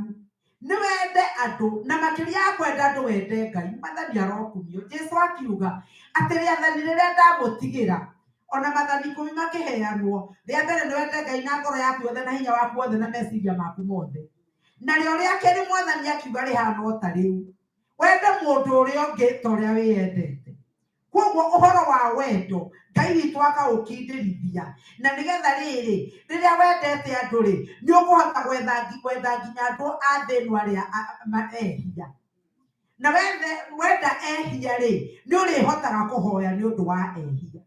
nĩ wende andũ, na makĩria ya kwenda andũ wende Ngai. Mwathani arokumio. Jesũ akiuga atĩ rĩathani rĩrĩa ndamũtigĩra, ona mathani 10 makĩheanwo, rĩa mbere nĩ wende Ngai na ngoro yaku yothe na hinya waku wothe na meciria maku mothe. Narĩo rĩa kerĩ Mwathani akiuga rĩhana o ta rĩu, wende mũndũ ũrĩa ũngĩ ta ũrĩa wĩyendete. Koguo ũhoro wa wendo Ngai witũ akaũkindĩrithia, na nĩgetha rĩrĩ, rĩrĩa wendete andũ rĩ, nĩ ũkũhota gwetha nginya andũ a thĩ ĩno arĩa ehia. Na wenda ehia rĩ, nĩ ũrĩhotaga kũhoya nĩ ũndũ wa ehia.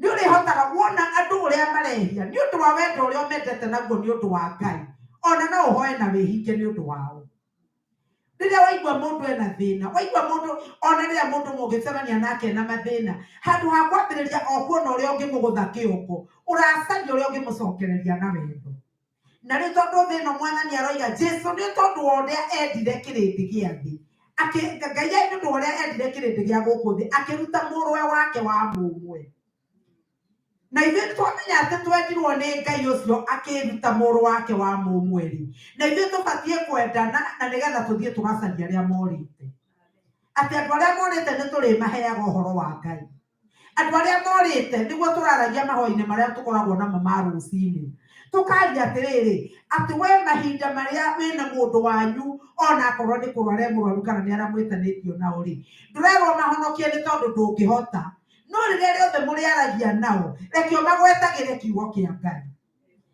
Nĩ ũrĩhotaga wona andũ ũrĩa marehia nĩ ũndũ wa wendo ũrĩa ũmendete naguo nĩ ũndũ wa Ngai, ona no ũhoe na wĩhinge nĩ ũndũ wao. Rĩrĩa waigua mũndũ ena thĩna, waigua mũndũ, ona rĩrĩa mũndũ mũngĩcemania nake na mathĩna, handũ ha kwambĩrĩria o kuona ũrĩa ũngĩmũgũtha kĩongo, ũracaria ũrĩa ũngĩmũcokereria na wendo. Na rĩu tondũ thĩ ĩno Mwathani aroiga Jesũ nĩ tondũ wa ũrĩa endire kĩrĩndĩ gĩa thĩ, Ngai nĩ ũndũ wa ũrĩa endire kĩrĩndĩ gĩa gũkũ thĩ, akĩruta mũrũwe wake wa mũmwe. Na ithuĩ twamenya atĩ twendirwo nĩ Ngai ũcio akĩruta mũrũ wake wa mũmwe rĩ, na ithuĩ tũbatiĩ kwendana na nĩgetha tũthiĩ tũgacaria arĩa morĩte. Atĩ andũ arĩa morĩte nĩ tũrĩmaheaga ũhoro wa Ngai. Andũ arĩa morĩte nĩguo tũraragia mahoya-inĩ marĩa tũkoragwo namo ma rũcinĩ. Tũkaria atĩrĩrĩ, atĩ we mahinda marĩa wĩna mũndũ wanyu, ona akorwo nĩ kũrwara mũrwaru kana nĩ arĩa mwĩtanĩtio nao rĩ, ndũrerwo mahonokie nĩ tondũ ndũngĩhota. No rĩrĩa rĩothe mũrĩaragia nao, rekio magwetagĩre kiugo kĩa Ngai.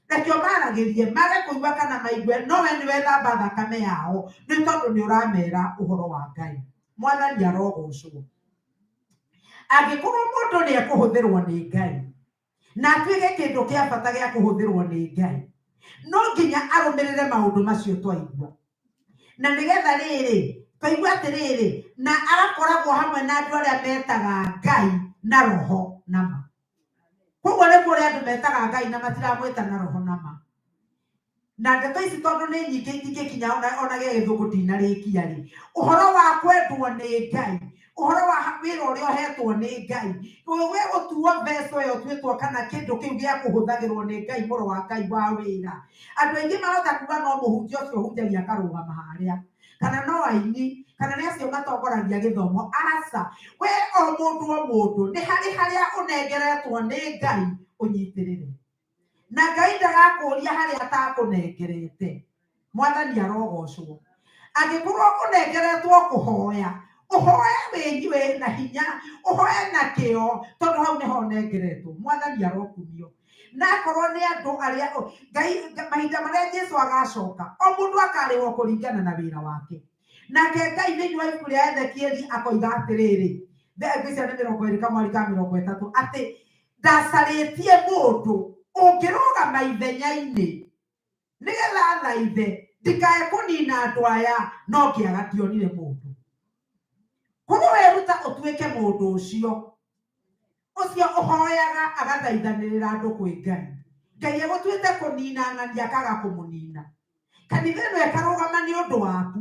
Rekio maragĩrie, mage kũigua kana maigue, no we nĩ wethamba thakame yao, nĩ tondũ nĩ ũramera ũhoro wa Ngai. Mwathani arogocwo. Angĩkorwo mũndũ nĩ ekũhũthĩrwo nĩ Ngai, na atuĩke kĩndũ kĩa bata gĩa kũhũthĩrwo nĩ Ngai, no nginya arũmĩrĩre maũndũ macio twaigua. Na nĩgetha rĩrĩ, twaigua atĩrĩrĩ, na agakoragwo hamwe na andũ arĩa metaga Ngai na roho na ma. Koguo nĩ kũrĩ andũ metaga Ngai na matiramwĩta na roho na ma. Na ndeto ici tondũ nĩ nyingĩ itingĩkinya ona gĩa gĩthũngũ ndinarĩkia rĩ, ũhoro wa kwendwo nĩ Ngai, ũhoro wa wĩra ũrĩa ũhetwo nĩ Ngai, we gũtuo mbeca ĩyo ũtuĩtwo kana kĩndũ kĩu gĩa kũhũthagĩrwo nĩ Ngai, mũrũ wa Ngai wa wĩra. Andũ aingĩ mahota kuga no mũhunjia ũcio ũhunjagia akarũgama harĩa, kana no aini, kana nĩ acio matongoragia gĩthomo. Aca, we o mũndũ nĩ harĩa ũnengeretwo nĩ Ngai ũnyitĩrĩre. Na Ngai ndagakũria harĩa atakũnengerete. Mwathani arogocwo. Angĩkorwo ũnengeretwo kũhoya, ũhoe wĩ na hinya, ũhoe na kĩo, tondũ hau nĩho ũnengeretwo. Mwathani arokumio. Na akorwo nĩ andũ arĩa Ngai mahinda marĩa Jesũ agacoka, o mũndũ akarĩhwo kũringana na wĩra wake. Nake Ngai thĩinĩ wa ibuku rĩa Ezekieli akoiga atĩrĩrĩ, ngĩcia nĩ 20:30, atĩ ndacarĩtie mũndũ ũngĩrũgama ithenya-inĩ nĩgetha thaithe ndikae kũnina andũ aya, no kĩaga ndionire mũndũ. Koguo wĩruta ũtuĩke mũndũ ũcio ũhoyaga agathaithanĩrĩra andũ kwĩ Ngai. Ngai egũtuĩte kũnina ng'ani akaga kũmũnina. Kanitha ĩno ĩkarũgama nĩ ũndũ waku,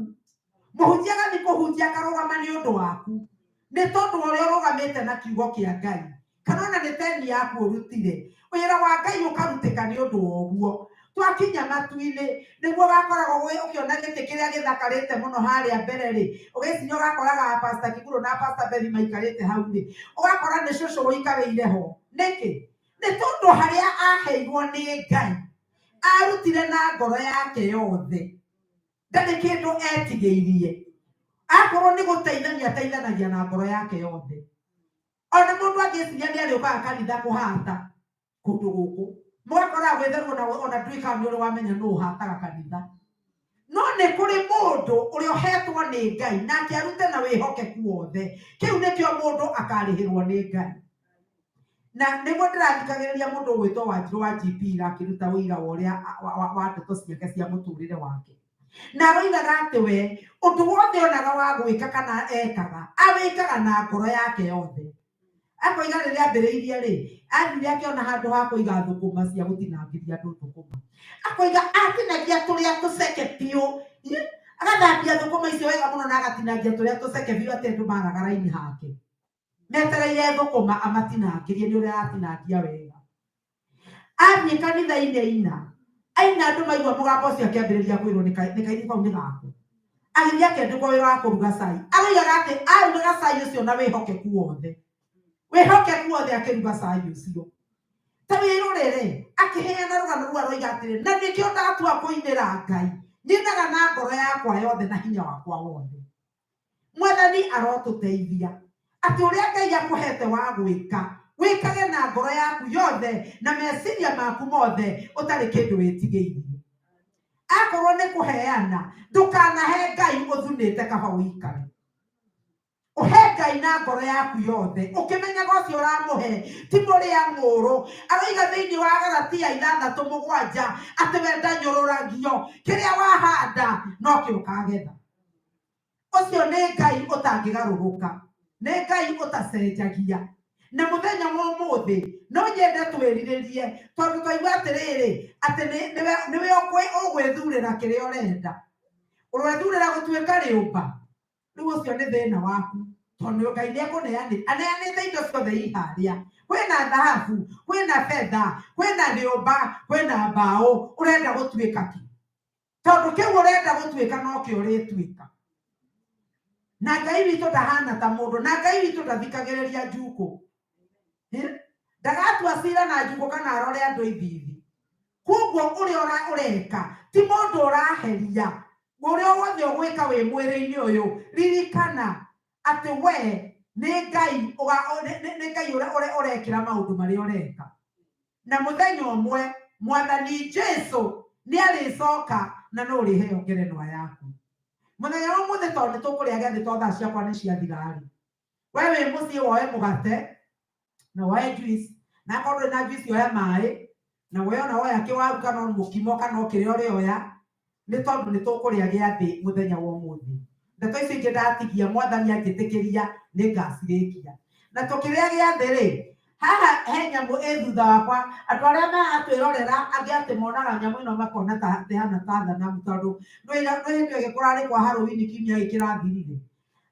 mũhunjia agathiĩ kũhunjia akarũgama nĩ ũndũ waku, nĩ tondũ ũrĩa ũrũgamĩte na kiugo kĩa Ngai, kana ona nĩ teni yaku ũrutire, wĩra wa Ngai ũkarutĩka nĩ ũndũ wa ũguo. Twakinya matu-inĩ nĩguo gakoragwo ũkĩona gĩtĩ kĩrĩa gĩthakarĩte mũno harĩa mbere rĩ, ũgĩcinya ũgakoraga Pastor Kiguro na Pastor Bethi maikarĩte hau rĩ, ũgakora nĩ cũcũ ũikarĩire ho. Nĩkĩ? Nĩ tondũ harĩa aheirwo nĩ Ngai arutire na ngoro yake yothe, ndarĩ kĩndũ etigĩirie. Akorwo nĩ gũteithania ateithanagia na ngoro yake yothe. Ona mũndũ angĩciria nĩ arĩũkaga kanitha kũhata kũndũ gũkũ, mũgakora gwĩtherwo ona nduĩka nĩ ũrĩ wamenya nũ ũhataga kanitha. No nĩ kũrĩ mũndũ ũrĩa ũhetwo nĩ Ngai na akĩarute na wĩhokeku wothe, kĩu nĩkĩo mũndũ akarĩhĩrwo nĩ Ngai. Na nĩguo ndĩrathikagĩrĩria mũndũ ũgwĩtwo Wanjirũ wa GP akĩruta ũira wa ndeto ciake cia mũtũrĩre wake. Na aroigaga atĩ we ũndũ wothe onaga wa gwĩka kana ekaga, awĩkaga na ngoro yake yothe. akoiga rĩrĩa ambĩrĩirie rĩ athire akĩona handũ ha kũiga thũkũma cia gũtinangĩria andũ thũkũma akoiga atinagia tũrĩa tũceke biũ agathambia thũkũma icio wega mũno na agatinangia tũrĩa tũceke biũ atĩ andũ maraga raini hake metereire thũkũma amatinangĩrie nĩ ũrĩa atinangia wega athiĩ kanitha-inĩ aina andũ maigua mũgambo ũcio akĩambĩrĩria kwĩrwo nĩ kaini kau nĩ gaku agĩthiĩ akĩandĩkwo wĩra wa kũruga cai aroigaga atĩ arugaga cai ũcio na wĩhokeku wothe akĩruga cai ũcio ta wĩrorere akĩheana rũgano rũu aroiga atĩrĩ na nĩkĩo ndatua kũinĩra Ngai nyinaga na ngoro yakwa yothe na hinya wakwa wothe Mwathani arotũteithia atĩ ũrĩa Ngai akũhete wa gwĩka wĩkage na ngoro yaku yothe na meciria maku mothe ũtarĩ kĩndũ wĩtigĩirie akorwo nĩ kũheana ndũkanahe Ngai ũthunĩte kaba ũikare ũhe Ngai na ngoro yaku yothe ũkĩmenyaga ũcio ũramũhe ti mũrĩa ng'ũrũ aroiga thĩinĩ wa Galatia 6:7 atĩ we ndanyũrũragio kĩrĩa wahanda no kĩo ũkagetha ũcio nĩ Ngai ũtangĩgarũrũka nĩ Ngai ũtacenjagia na mũthenya wa ũmũthĩ no nyende twĩrirĩrie tondũ twaigua atĩrĩrĩ atĩ nĩwe ũgwĩthurĩra kĩrĩa ũrenda ũrethurĩra gũtuĩka rĩũmba rĩu ũcio nĩ thĩna waku tondũ Ngai nĩekũneanĩte indo ciothe iharĩa kwĩna thahabu kwĩna betha kwĩna rĩũmba kwĩna mbaũ ũrenda gũtuĩka kĩ tondũ kĩu ũrenda gũtuĩka no kĩo ũrĩtuĩka na Ngai witũ ndahana ta mũndũ na Ngai witũ ndathikagĩrĩria njukũ ndagatua cira na njukũ kana arore andũ ithithi koguo ũrĩa ũreka ti mũndũ ũraheria ũrĩa wothe ũgwĩka wĩ mwĩrĩ-inĩ ũyũ ririkana atĩ we nĩ Ngai ũrekĩra maũndũ marĩa ũreka na mũthenya ũmwe Mwathani Jesũ nĩ arĩcoka na no ũrĩheo ngerenwa yaku mũthenya wa mũthĩ tondũ nĩtũkũrĩa gĩathĩ tondũ thaa ciakwa nĩ ciathira we wĩ mũciĩ woe mũgate na woe juice na akorwo ndũrĩ na juice oya maĩ na woya kĩwaru kana mũkimo kana kĩrĩa ũrĩoya nĩ tondũ nĩtũkũrĩa gĩathĩ mũthenya wa ũmũthĩ ndeto icio ingĩ ndatigia Mwathani angĩtĩkĩria nĩngacirĩkia na tũkĩrĩa gĩathĩ rĩ haha he nyamũ thutha wakwa andũ arĩa maratwĩrorera angĩ atĩ monaga nyamũ ĩno makona ta hana ta thanamu tondũ no hĩndĩ ĩyo gĩkũrarĩ kwa Halloween kiumia gĩkĩ kĩrathirire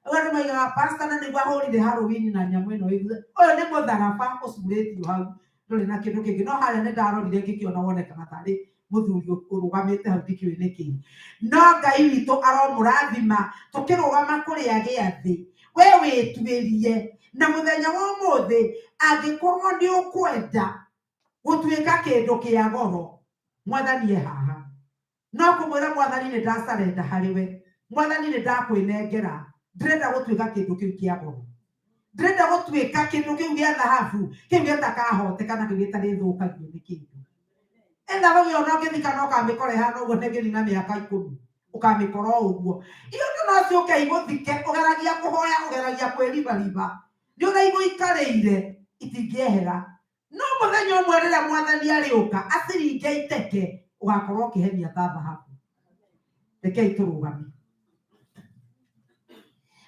andũ maigaga pastor na nĩguo ahũrire Halloween na nyamũ ĩno ũyũ nĩ mũtharaba ũcurĩtio hau ndũrĩ na kĩndũ kĩngĩ no harĩa nĩndarorire ngĩkĩona wonekana tarĩ mũthuri ũrũgamĩte hau ndikĩũĩ nĩkĩ no Ngai witũ aromũrathima tũkĩrũgama kũrĩa gĩathĩ we wĩtuĩrie na mũthenya wa ũmũthĩ angĩkorwo nĩ ũkwenda gũtuĩka kĩndũ kĩa goro Mwathani haha no kũmwĩra Mwathani nĩ ndacarenda harĩ we Mwathani nĩ ndakwĩnengera ndĩrenda gũtuĩka kĩndũ kĩu kĩa goro ndĩrenda gũtuĩka kĩndũ kĩu gĩa thahabu kĩu gĩtakahoteka na kĩu gĩtarĩthũkagio nĩ kĩndũ enda gũgĩa ona ũngĩthika no kamĩkore hana ũguo nĩngĩni na mĩaka 10 ũkamĩkora ũguo iyo no ciũke igũthike ũgeragia kũhoya ũgeragia kwĩribariba nĩ ũraigua ikarĩire itingĩehera no mũthenya ũmwe rĩrĩa Mwathani arĩũka aciringe iteke ũgakorwo ũkĩhenia ta thahabu rekei tũrũgame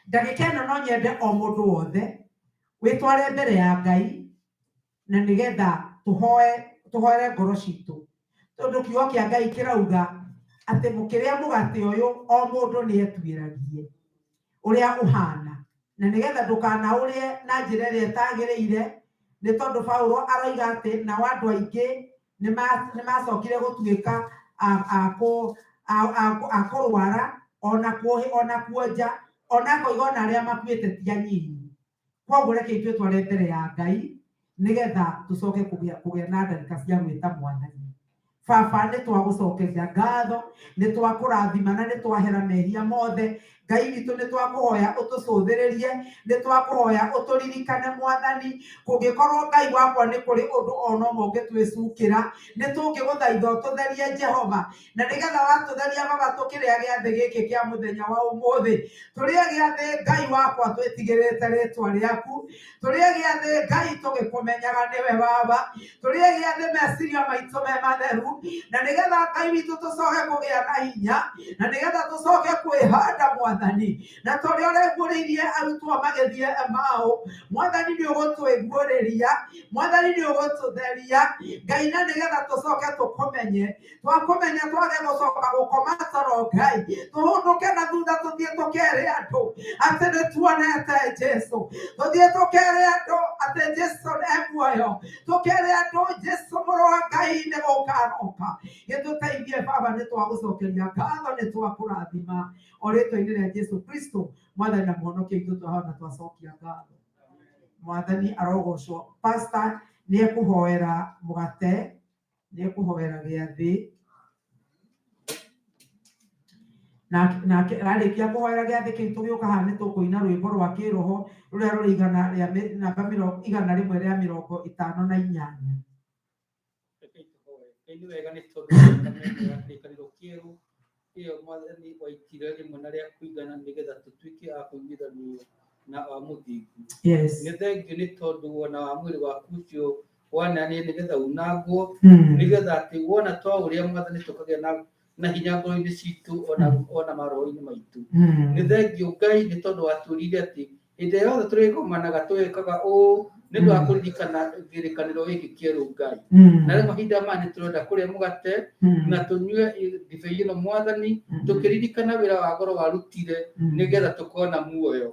ndagĩka ĩno no nyende o mũndũ wothe wĩtware mbere ya Ngai na nĩgetha tũhoere ngoro citũ tondũ kiugo kĩa Ngai kĩrauga atĩ mũkĩrĩa mũgate ũyũ o mũndũ nĩetuĩragie ũrĩa ũhana na nĩgetha ndũkanaũrĩe na njĩra ĩrĩa ĩtagĩrĩire nĩ tondũ Paulo aroiga atĩ nao andũ aingĩ nĩmacokire gũtuĩka akũrwara ona kuonja ona koiga ona arĩa makuĩte ti anyinyi koguo rekei twĩtware mbere ya Ngai nĩgetha tũcoke kũgĩa na ndarika cia gwĩta Mwathani Baba nĩtwagũcokeria ngatho nĩtwakũrathima na nĩtwahera mehia mothe Ngai witũ nĩtwakũhoya ũtũcũthĩrĩrie nĩtwakũhoya ũtũririkane Mwathani kũngĩkorwo Ngai wakwa nĩ kũrĩ ũndũ ona ũmwe ũngĩtwĩcukĩra nĩtũngĩgũthaitha ũtũtherie Jehova na nĩgetha watũtheria Baba tũkĩrĩa gĩathĩ gĩkĩ kĩa mũthenya wa ũmũthĩ tũrĩe gĩathĩ Ngai wakwa twĩtigĩrĩte rĩtwa rĩaku tũrĩe gĩathĩ Ngai tũgĩkũmenyaga nĩwe Baba tũrĩe gĩathĩ meciria maitũ me matheru na nĩgetha Ngai witũ tũcoke kũgĩa na hinya na nĩgetha tũcoke kwĩhanda Mwathani Mwathani na tũrĩa ũrengũrĩirie arutwo magĩthiĩ Emau Mwathani nĩ ũgũtwĩguũrĩria Mwathani nĩ ũgũtũtheria Ngai na nĩgetha tũcoke tũkũmenye twakũmenya twage gũcoka gũkoma toro Ngai tũhũndũke na thutha tũthiĩ tũkere andũ atĩ nĩ tuonete Jesũ tũthiĩ tũkere andũ atĩ Jesũ nĩ muoyo tũkere andũ Jesũ mũrũ wa Ngai nĩ gũkaroka gĩtũteithie Baba nĩ twagũcokeria ngatho nĩ twakũrathima o rĩtwa-inĩ rĩa Jesũ Kristo Mwathani na Mũhonokia witũ twahona twacokia ngatho Mwathani arogocwo pastor nĩ ekũhoera mũgate nĩ ekũhoera gĩathĩ na arĩkia kũhoera gĩathĩ kĩu tũgĩũka haha nĩ tũkũina rwĩmbo rwa kĩroho rũrĩa rũrĩ igana rĩa namba 158 Nĩ wega nĩ tondũ kĩrĩkanĩro kĩerũ kĩyo Mwathani waitire rĩmwe na rĩa kũigana nĩgetha tũtuĩke a kũiguithanio na wa mũthingu. Nĩ thengio nĩ tondũ wona wa mwĩrĩ waku ũcio wananire nĩgetha unangwo nĩgetha atĩ wona twaũrĩa Mwathani tũkagĩa na hinya ngoro-inĩ citũ ona maroho-inĩ maitũ. Nĩ thengio Ngai nĩ tondũ watwĩrire atĩ hĩndĩ yothe tũrĩgomanaga twĩkaga ũũ nĩ ũndũ wa kũririkana kĩrĩkanĩro gĩkĩ kĩerũ Ngai. Na rĩu mahinda maya nĩ tũrenda kũrĩa mũgate na tũnyue ndibei ĩno Mwathani tũkĩririkana wĩra wa goro warutire nĩgetha tũkona muoyo.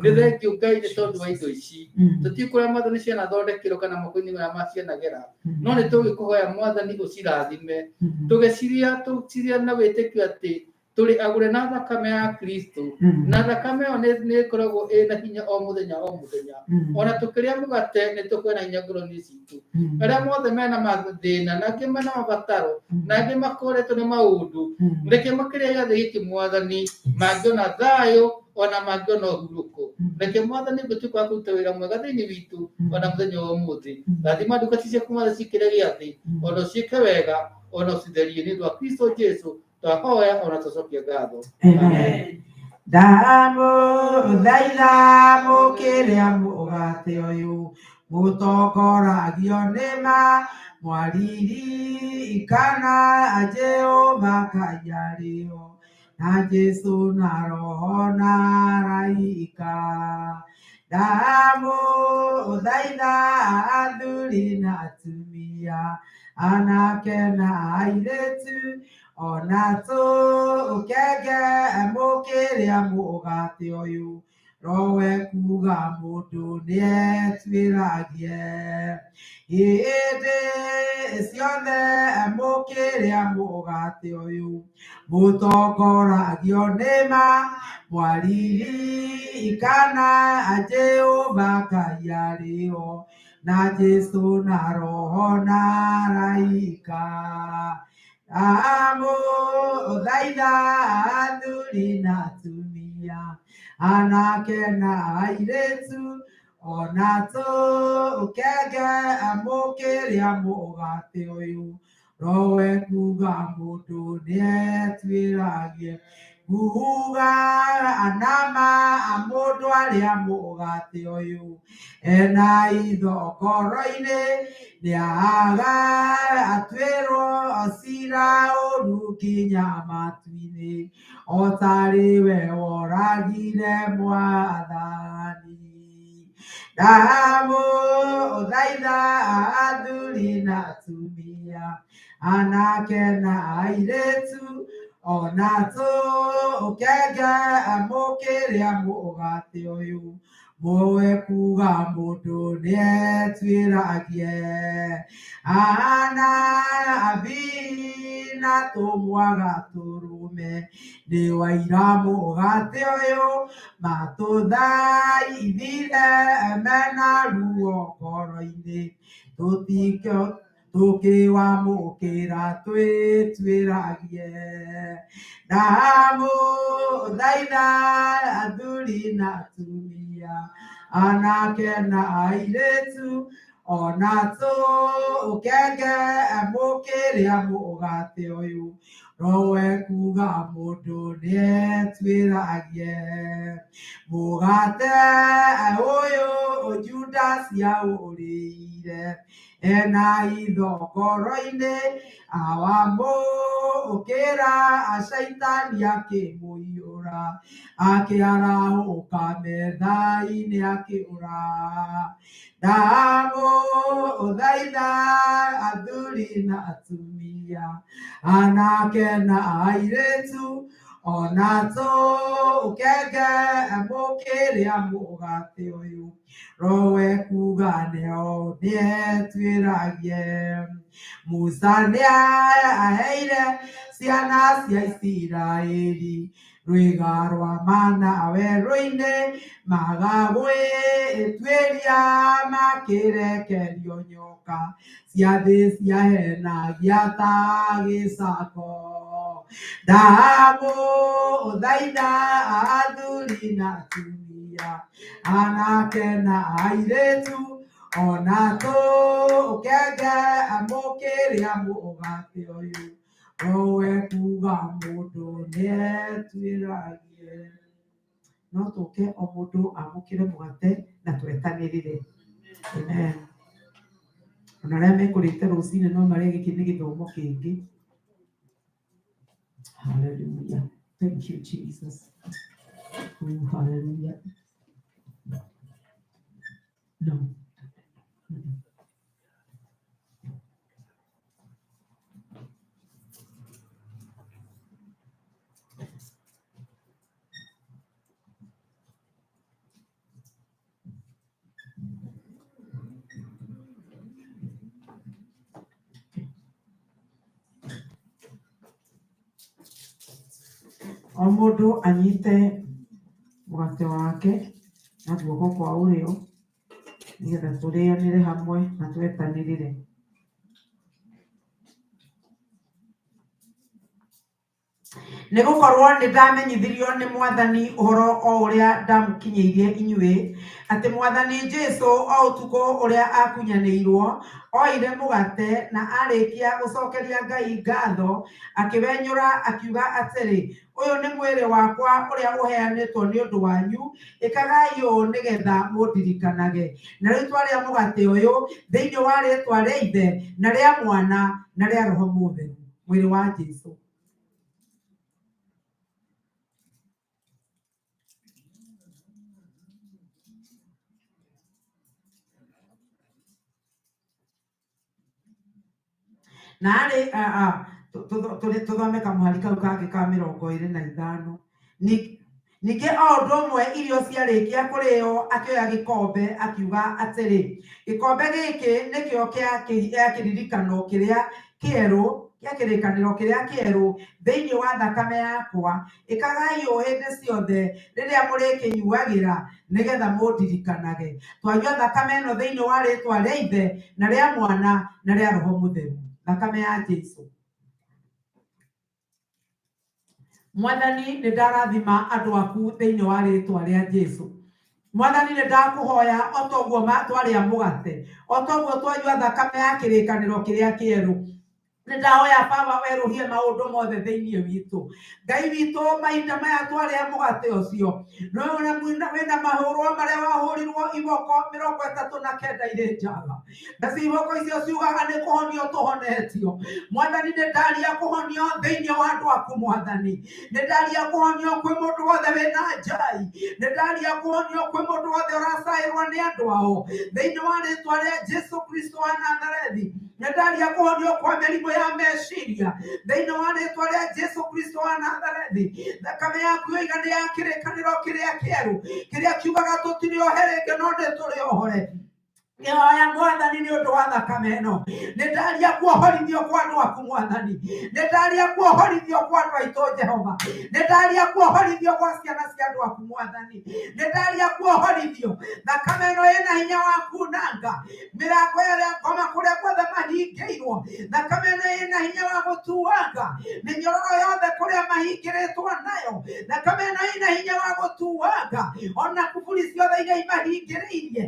Nĩ thengio Ngai nĩ tondũ wa indo ici tũtiĩ kũrĩa Mwathani ciana thondekerwo kana moko-inĩ maya ma ciana gera no nĩ tũgĩkũhoya Mwathani ũcirathime tũgĩciria na wĩtĩkio atĩ tũrĩ agũre na thakame ya Kristo na thakame ĩyo nĩ ĩkoragwo ĩna hinya o mũthenya ona tũkĩrĩa mũgate nĩ tũkwena hinya ngoro-inĩ citũ arĩa mothe mena mathĩna na angĩ mena mabataro na angĩ makoretwo nĩ maũndũ reke makĩrĩa gĩathĩ gĩkĩ Mwathani mangĩona thayũ ona mangĩona ũhurũko reke Mwathani gũtuĩka wa kũruta wĩra mwega thĩinĩ witũ ona mũthenya wa ũmũthĩ rathima ndungata ciaku Mwathani cikĩre gĩathĩ ona ũciĩke wega ona ũcitherie nĩ ũndũ wa Kristo Jesũ twahoya ona tũcokia ngatho. Amen. Ndamũthaitha mũkĩrĩa mũgate ũyũ mũtongoragio nĩ mwaririkana Jehova Ngai arĩo na Jesũ na roho na araika. Ndamũthaitha athuri na atumia anake na airĩtu ona tũkenge mũkĩrĩa mũgate ũyũ rowe kuga mũndũ nĩetuĩragie hĩndĩ ciothe mũkĩrĩa mũgate ũyũ mũtongoragio nĩ mwaririkana Jehova Ngai arĩo na Jesũ na roho na araika. Ndamũthaitha athuri na atumia anake na airĩtu ona tũkenge mũkĩrĩa mũgate ũyũ rowe kuga mũndũ nĩetuĩragie kuga anama mũndũ arĩa mũgate ũyũ ena ithongoro-inĩ nĩaga atuĩrwo cira ũru nginya matu-inĩ o tarĩ we woragire Mwathani. Ndamũthaitha athuri na atumia anake na airĩtu ona tũkenge mũkĩrĩa mũgate ũyũ moe kuga mũndũ nĩetuĩragie anabii na tũmwaga tũrũme nĩ waira mũgate ũyũ matũthaithire mena ruo ngoro-inĩ tũkĩwamũkĩra twĩtuĩragie. Ndamũthaitha athuri na atumia anake na airĩtu ona tũkenge mũkĩrĩa mũgate ũyũ rowe kuga mũndũ nĩetuĩragie mũgate ũyũ Judasi aũrĩire ena ithogoro-inĩ awamũkĩra acaitani akĩmũiyũra akĩarahũka metha-inĩ akĩũra ndamũthaitha athuri na atumia anake na airĩtu ona tũkenge mũkĩrĩa mũgate ũyũ rowe kuga nĩetwĩragie Musa nĩaheire ciana cia Isiraeli rwĩga rwa mana werũ-inĩ magagwĩtuĩria makĩrekerio nyoka ciathĩ ciahenagia ta gĩcako ndamũthaitha athuri na atumia anake na airĩtu ona tũkenge mũkĩrĩa mũgate ũyũ rowe kuga mũndũ nĩetwĩragie. No tũke o mũndũ amũkĩre mũgate na twetanĩrĩre. Amen. Ona arĩa mekũrĩte rũcinĩ no marĩe, gĩkĩ nĩ gĩthomo kĩngĩ. Hallelujah. Thank you, Jesus. Oh, hallelujah. No. O mũndũ anyite mũgate wake na guoko kwa ũrĩo nĩgetha tũrĩanĩre hamwe na twetanĩrĩre. Nĩ gũkorwo nĩ ndamenyithirio nĩ Mwathani ũhoro o ũrĩa ndamũkinyĩirie inyuĩ atĩ Mwathani Jesũ o ũtukũ ũrĩa akunyanĩirwo oire mũgate na arĩkia gũcokeria Ngai ngatho akĩwenyũra akiuga atĩrĩ, ũyũ nĩ mwĩrĩ wakwa ũrĩa ũheanĩtwo nĩ ũndũ wanyu, ĩkagai ũũ nĩgetha mũndirikanage. Na rĩu twarĩa mũgate ũyũ thĩinĩ wa rĩĩtwa rĩa Ithe na rĩa Mwana na rĩa Roho Mũtheru. Mwĩrĩ wa Jesũ. Narĩ tũthome kamũhari kau kangĩ ka 25. Ningĩ o ũndũ ũmwe irio ciarĩkia kũrĩo akĩoya gĩkombe akiuga atĩrĩ, gĩkombe gĩkĩ nĩkĩo kĩa kĩririkano kĩrĩa kĩerũ kĩa kĩrĩkanĩro kĩrĩa kĩerũ thĩinĩ wa thakame yakwa, ĩkagai ũũ hĩndĩ ciothe rĩrĩa mũrĩkĩnyuagĩra nĩgetha mũndirikanage. Twanyua thakame ĩno thĩinĩ wa rĩĩtwa rĩa Ithe na rĩa Mwana na rĩa Roho Mũtheru. Thakame ya Jesũ. Mwathani nĩ ndarathima andũ aku thĩinĩ wa rĩĩtwa rĩa Jesũ. Mwathani nĩ ndakũhoya o toguo twarĩa mũgate, o toguo twanyua thakame ya kĩrĩkanĩro kĩrĩa kĩerũ, nĩ ndahoya Baba werũhie maũndũ mothe thĩinĩ witũ. Ngai witũ mahinda maya twarĩa mũgate ũcio, no wĩna mahũrwo marĩa wahũrirwo iboko 39 irĩ njaga. Nacio iboko icio ciugaga nĩ kũhonio tũhonetio. Mwathani nĩ ndaria kũhonio thĩinĩ wa andũ aku Mwathani. Nĩ ndaria kũhonio kwĩ mũndũ wothe wĩna njai. Nĩ ndaria kũhonio kwĩ mũndũ wothe ũracaĩrwo nĩ andũ ao thĩinĩ wa rĩĩtwa rĩa Jesũ Kristo wa Nazarethi. Nĩ ndaria kũhonio kwa mĩrimũ ya meciria thĩinĩ wa rĩĩtwa rĩa Jesũ Kristo wa Nazarethi. Thakame yaku yoigane ya kĩrĩkanĩro kĩrĩa kĩerũ kĩrĩa kiugaga tũtirĩ ohe rĩngĩ no nĩ tũrĩ ohore. Nĩhoya Mwathani nĩ ũndũ wa thakame ĩno. Nĩ ndaria kuohorithio kwa andũ aku Mwathani. Nĩ ndaria kuohorithio kwa andũ aitũ Jehova. Nĩ ndaria kuohorithio kwa ciana cia andũ aku Mwathani. Nĩ ndaria kuohorithio. Thakame ĩno ĩna hinya wa kunanga mĩrango ĩrĩa ngoma kũrĩa guothe mahingĩirwo. Thakame ĩno ĩna hinya wa gũtuanga mĩnyororo yothe kũrĩa mahingĩrĩtwo nayo. Thakame ĩno ĩna hinya wa gũtuanga ona kuburi ciothe iria imahingĩrĩirie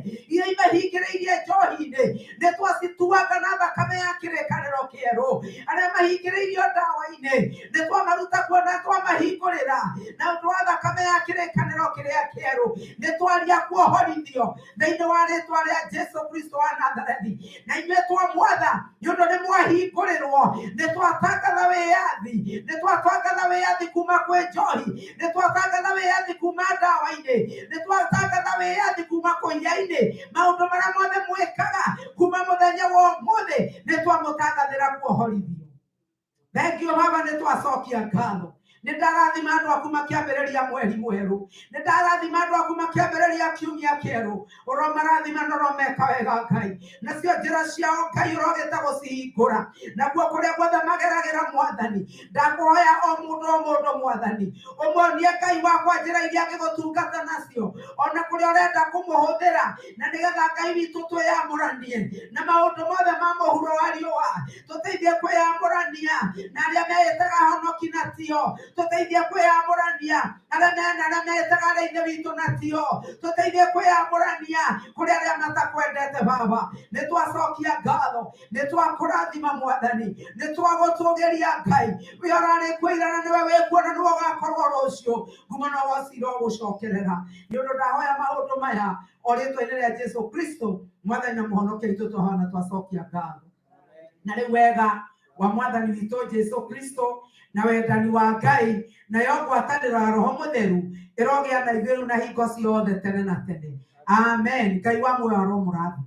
njohi-inĩ, nĩ twacituanga na thakame ya kĩrĩkanĩro kĩerũ. kĩerũ arĩa mahingĩrĩirio ndawa-inĩ nĩ twamaruta kuo na twamahingũrĩra na ũndũ wa thakame ya kĩrĩkanĩro kĩrĩa kĩerũ nĩ twaria kuohorithio thĩinĩ wa rĩtwa rĩa Jesu Kristo wa Nazarethi na inyuĩ twamwatha nĩ ũndũ nĩ mwahingũrĩrwo nĩ twatangatha wĩyathi nĩ twatangatha wĩyathi kuma kwĩ njohi nĩ twatangatha wĩyathi kuma ndawa-inĩ nĩ twatangatha wĩyathi kuma kũiya-inĩ maũndũ marĩa mothe mwĩkaga kuma mũthenya wa ũmũthĩ nĩ twamũtangathĩra kuohorithio. Thengiũ Baba nĩ twacokia ngatho nĩ ndarathima andũ aku makĩambĩrĩria mweri mwerũ nĩ ndarathima andũ aku makĩambĩrĩria kiumia kĩerũ ũromarathima na ũromeka wega Ngai nacio njĩra ciao Ngai ũrogĩte gũcihingũra naguo kũrĩa guothe mageragĩra Mwathani ndakuhoya o mũndũ Mwathani ũmuonie Ngai wakwa njĩra iria angĩgũtungata nacio ona kũrĩa ũrenda kũmũhũthĩra na nĩgetha Ngai witũ twĩyamũranie na maũndũ mothe ma mũhuro wa riũa tũteithie kwĩyamũrania na arĩa meĩtaga honoki na tio tũteithie kwĩyamũrania arĩa metaga arĩa witũ na tio tũteithie kwĩyamũrania kũrĩ arĩa matakwendete Baba nĩ twacokia ngatho nĩ twakũrathima Mwathani nĩ twagũtũgĩria Ngai we ũrarĩ kwĩrana nĩwe wĩkuona nĩwe ũgakorwo rũciũ ngumana wacira gũcokerera nĩ ũndũ ndahoya maũndũ maya o rĩtwa-inĩ rĩa Jesu Kristo Mwathani na mũhonokia witũ twahana twacokia ngatho na rĩu wega wa Mwathani witũ Jesu Kristo na wendani wa Ngai na ngwatanĩro ya Roho Mũtheru ĩrogĩa na ithuĩ na hingo ciothe tene na tene. Amen. Ngai wa muoyo aromũrathima.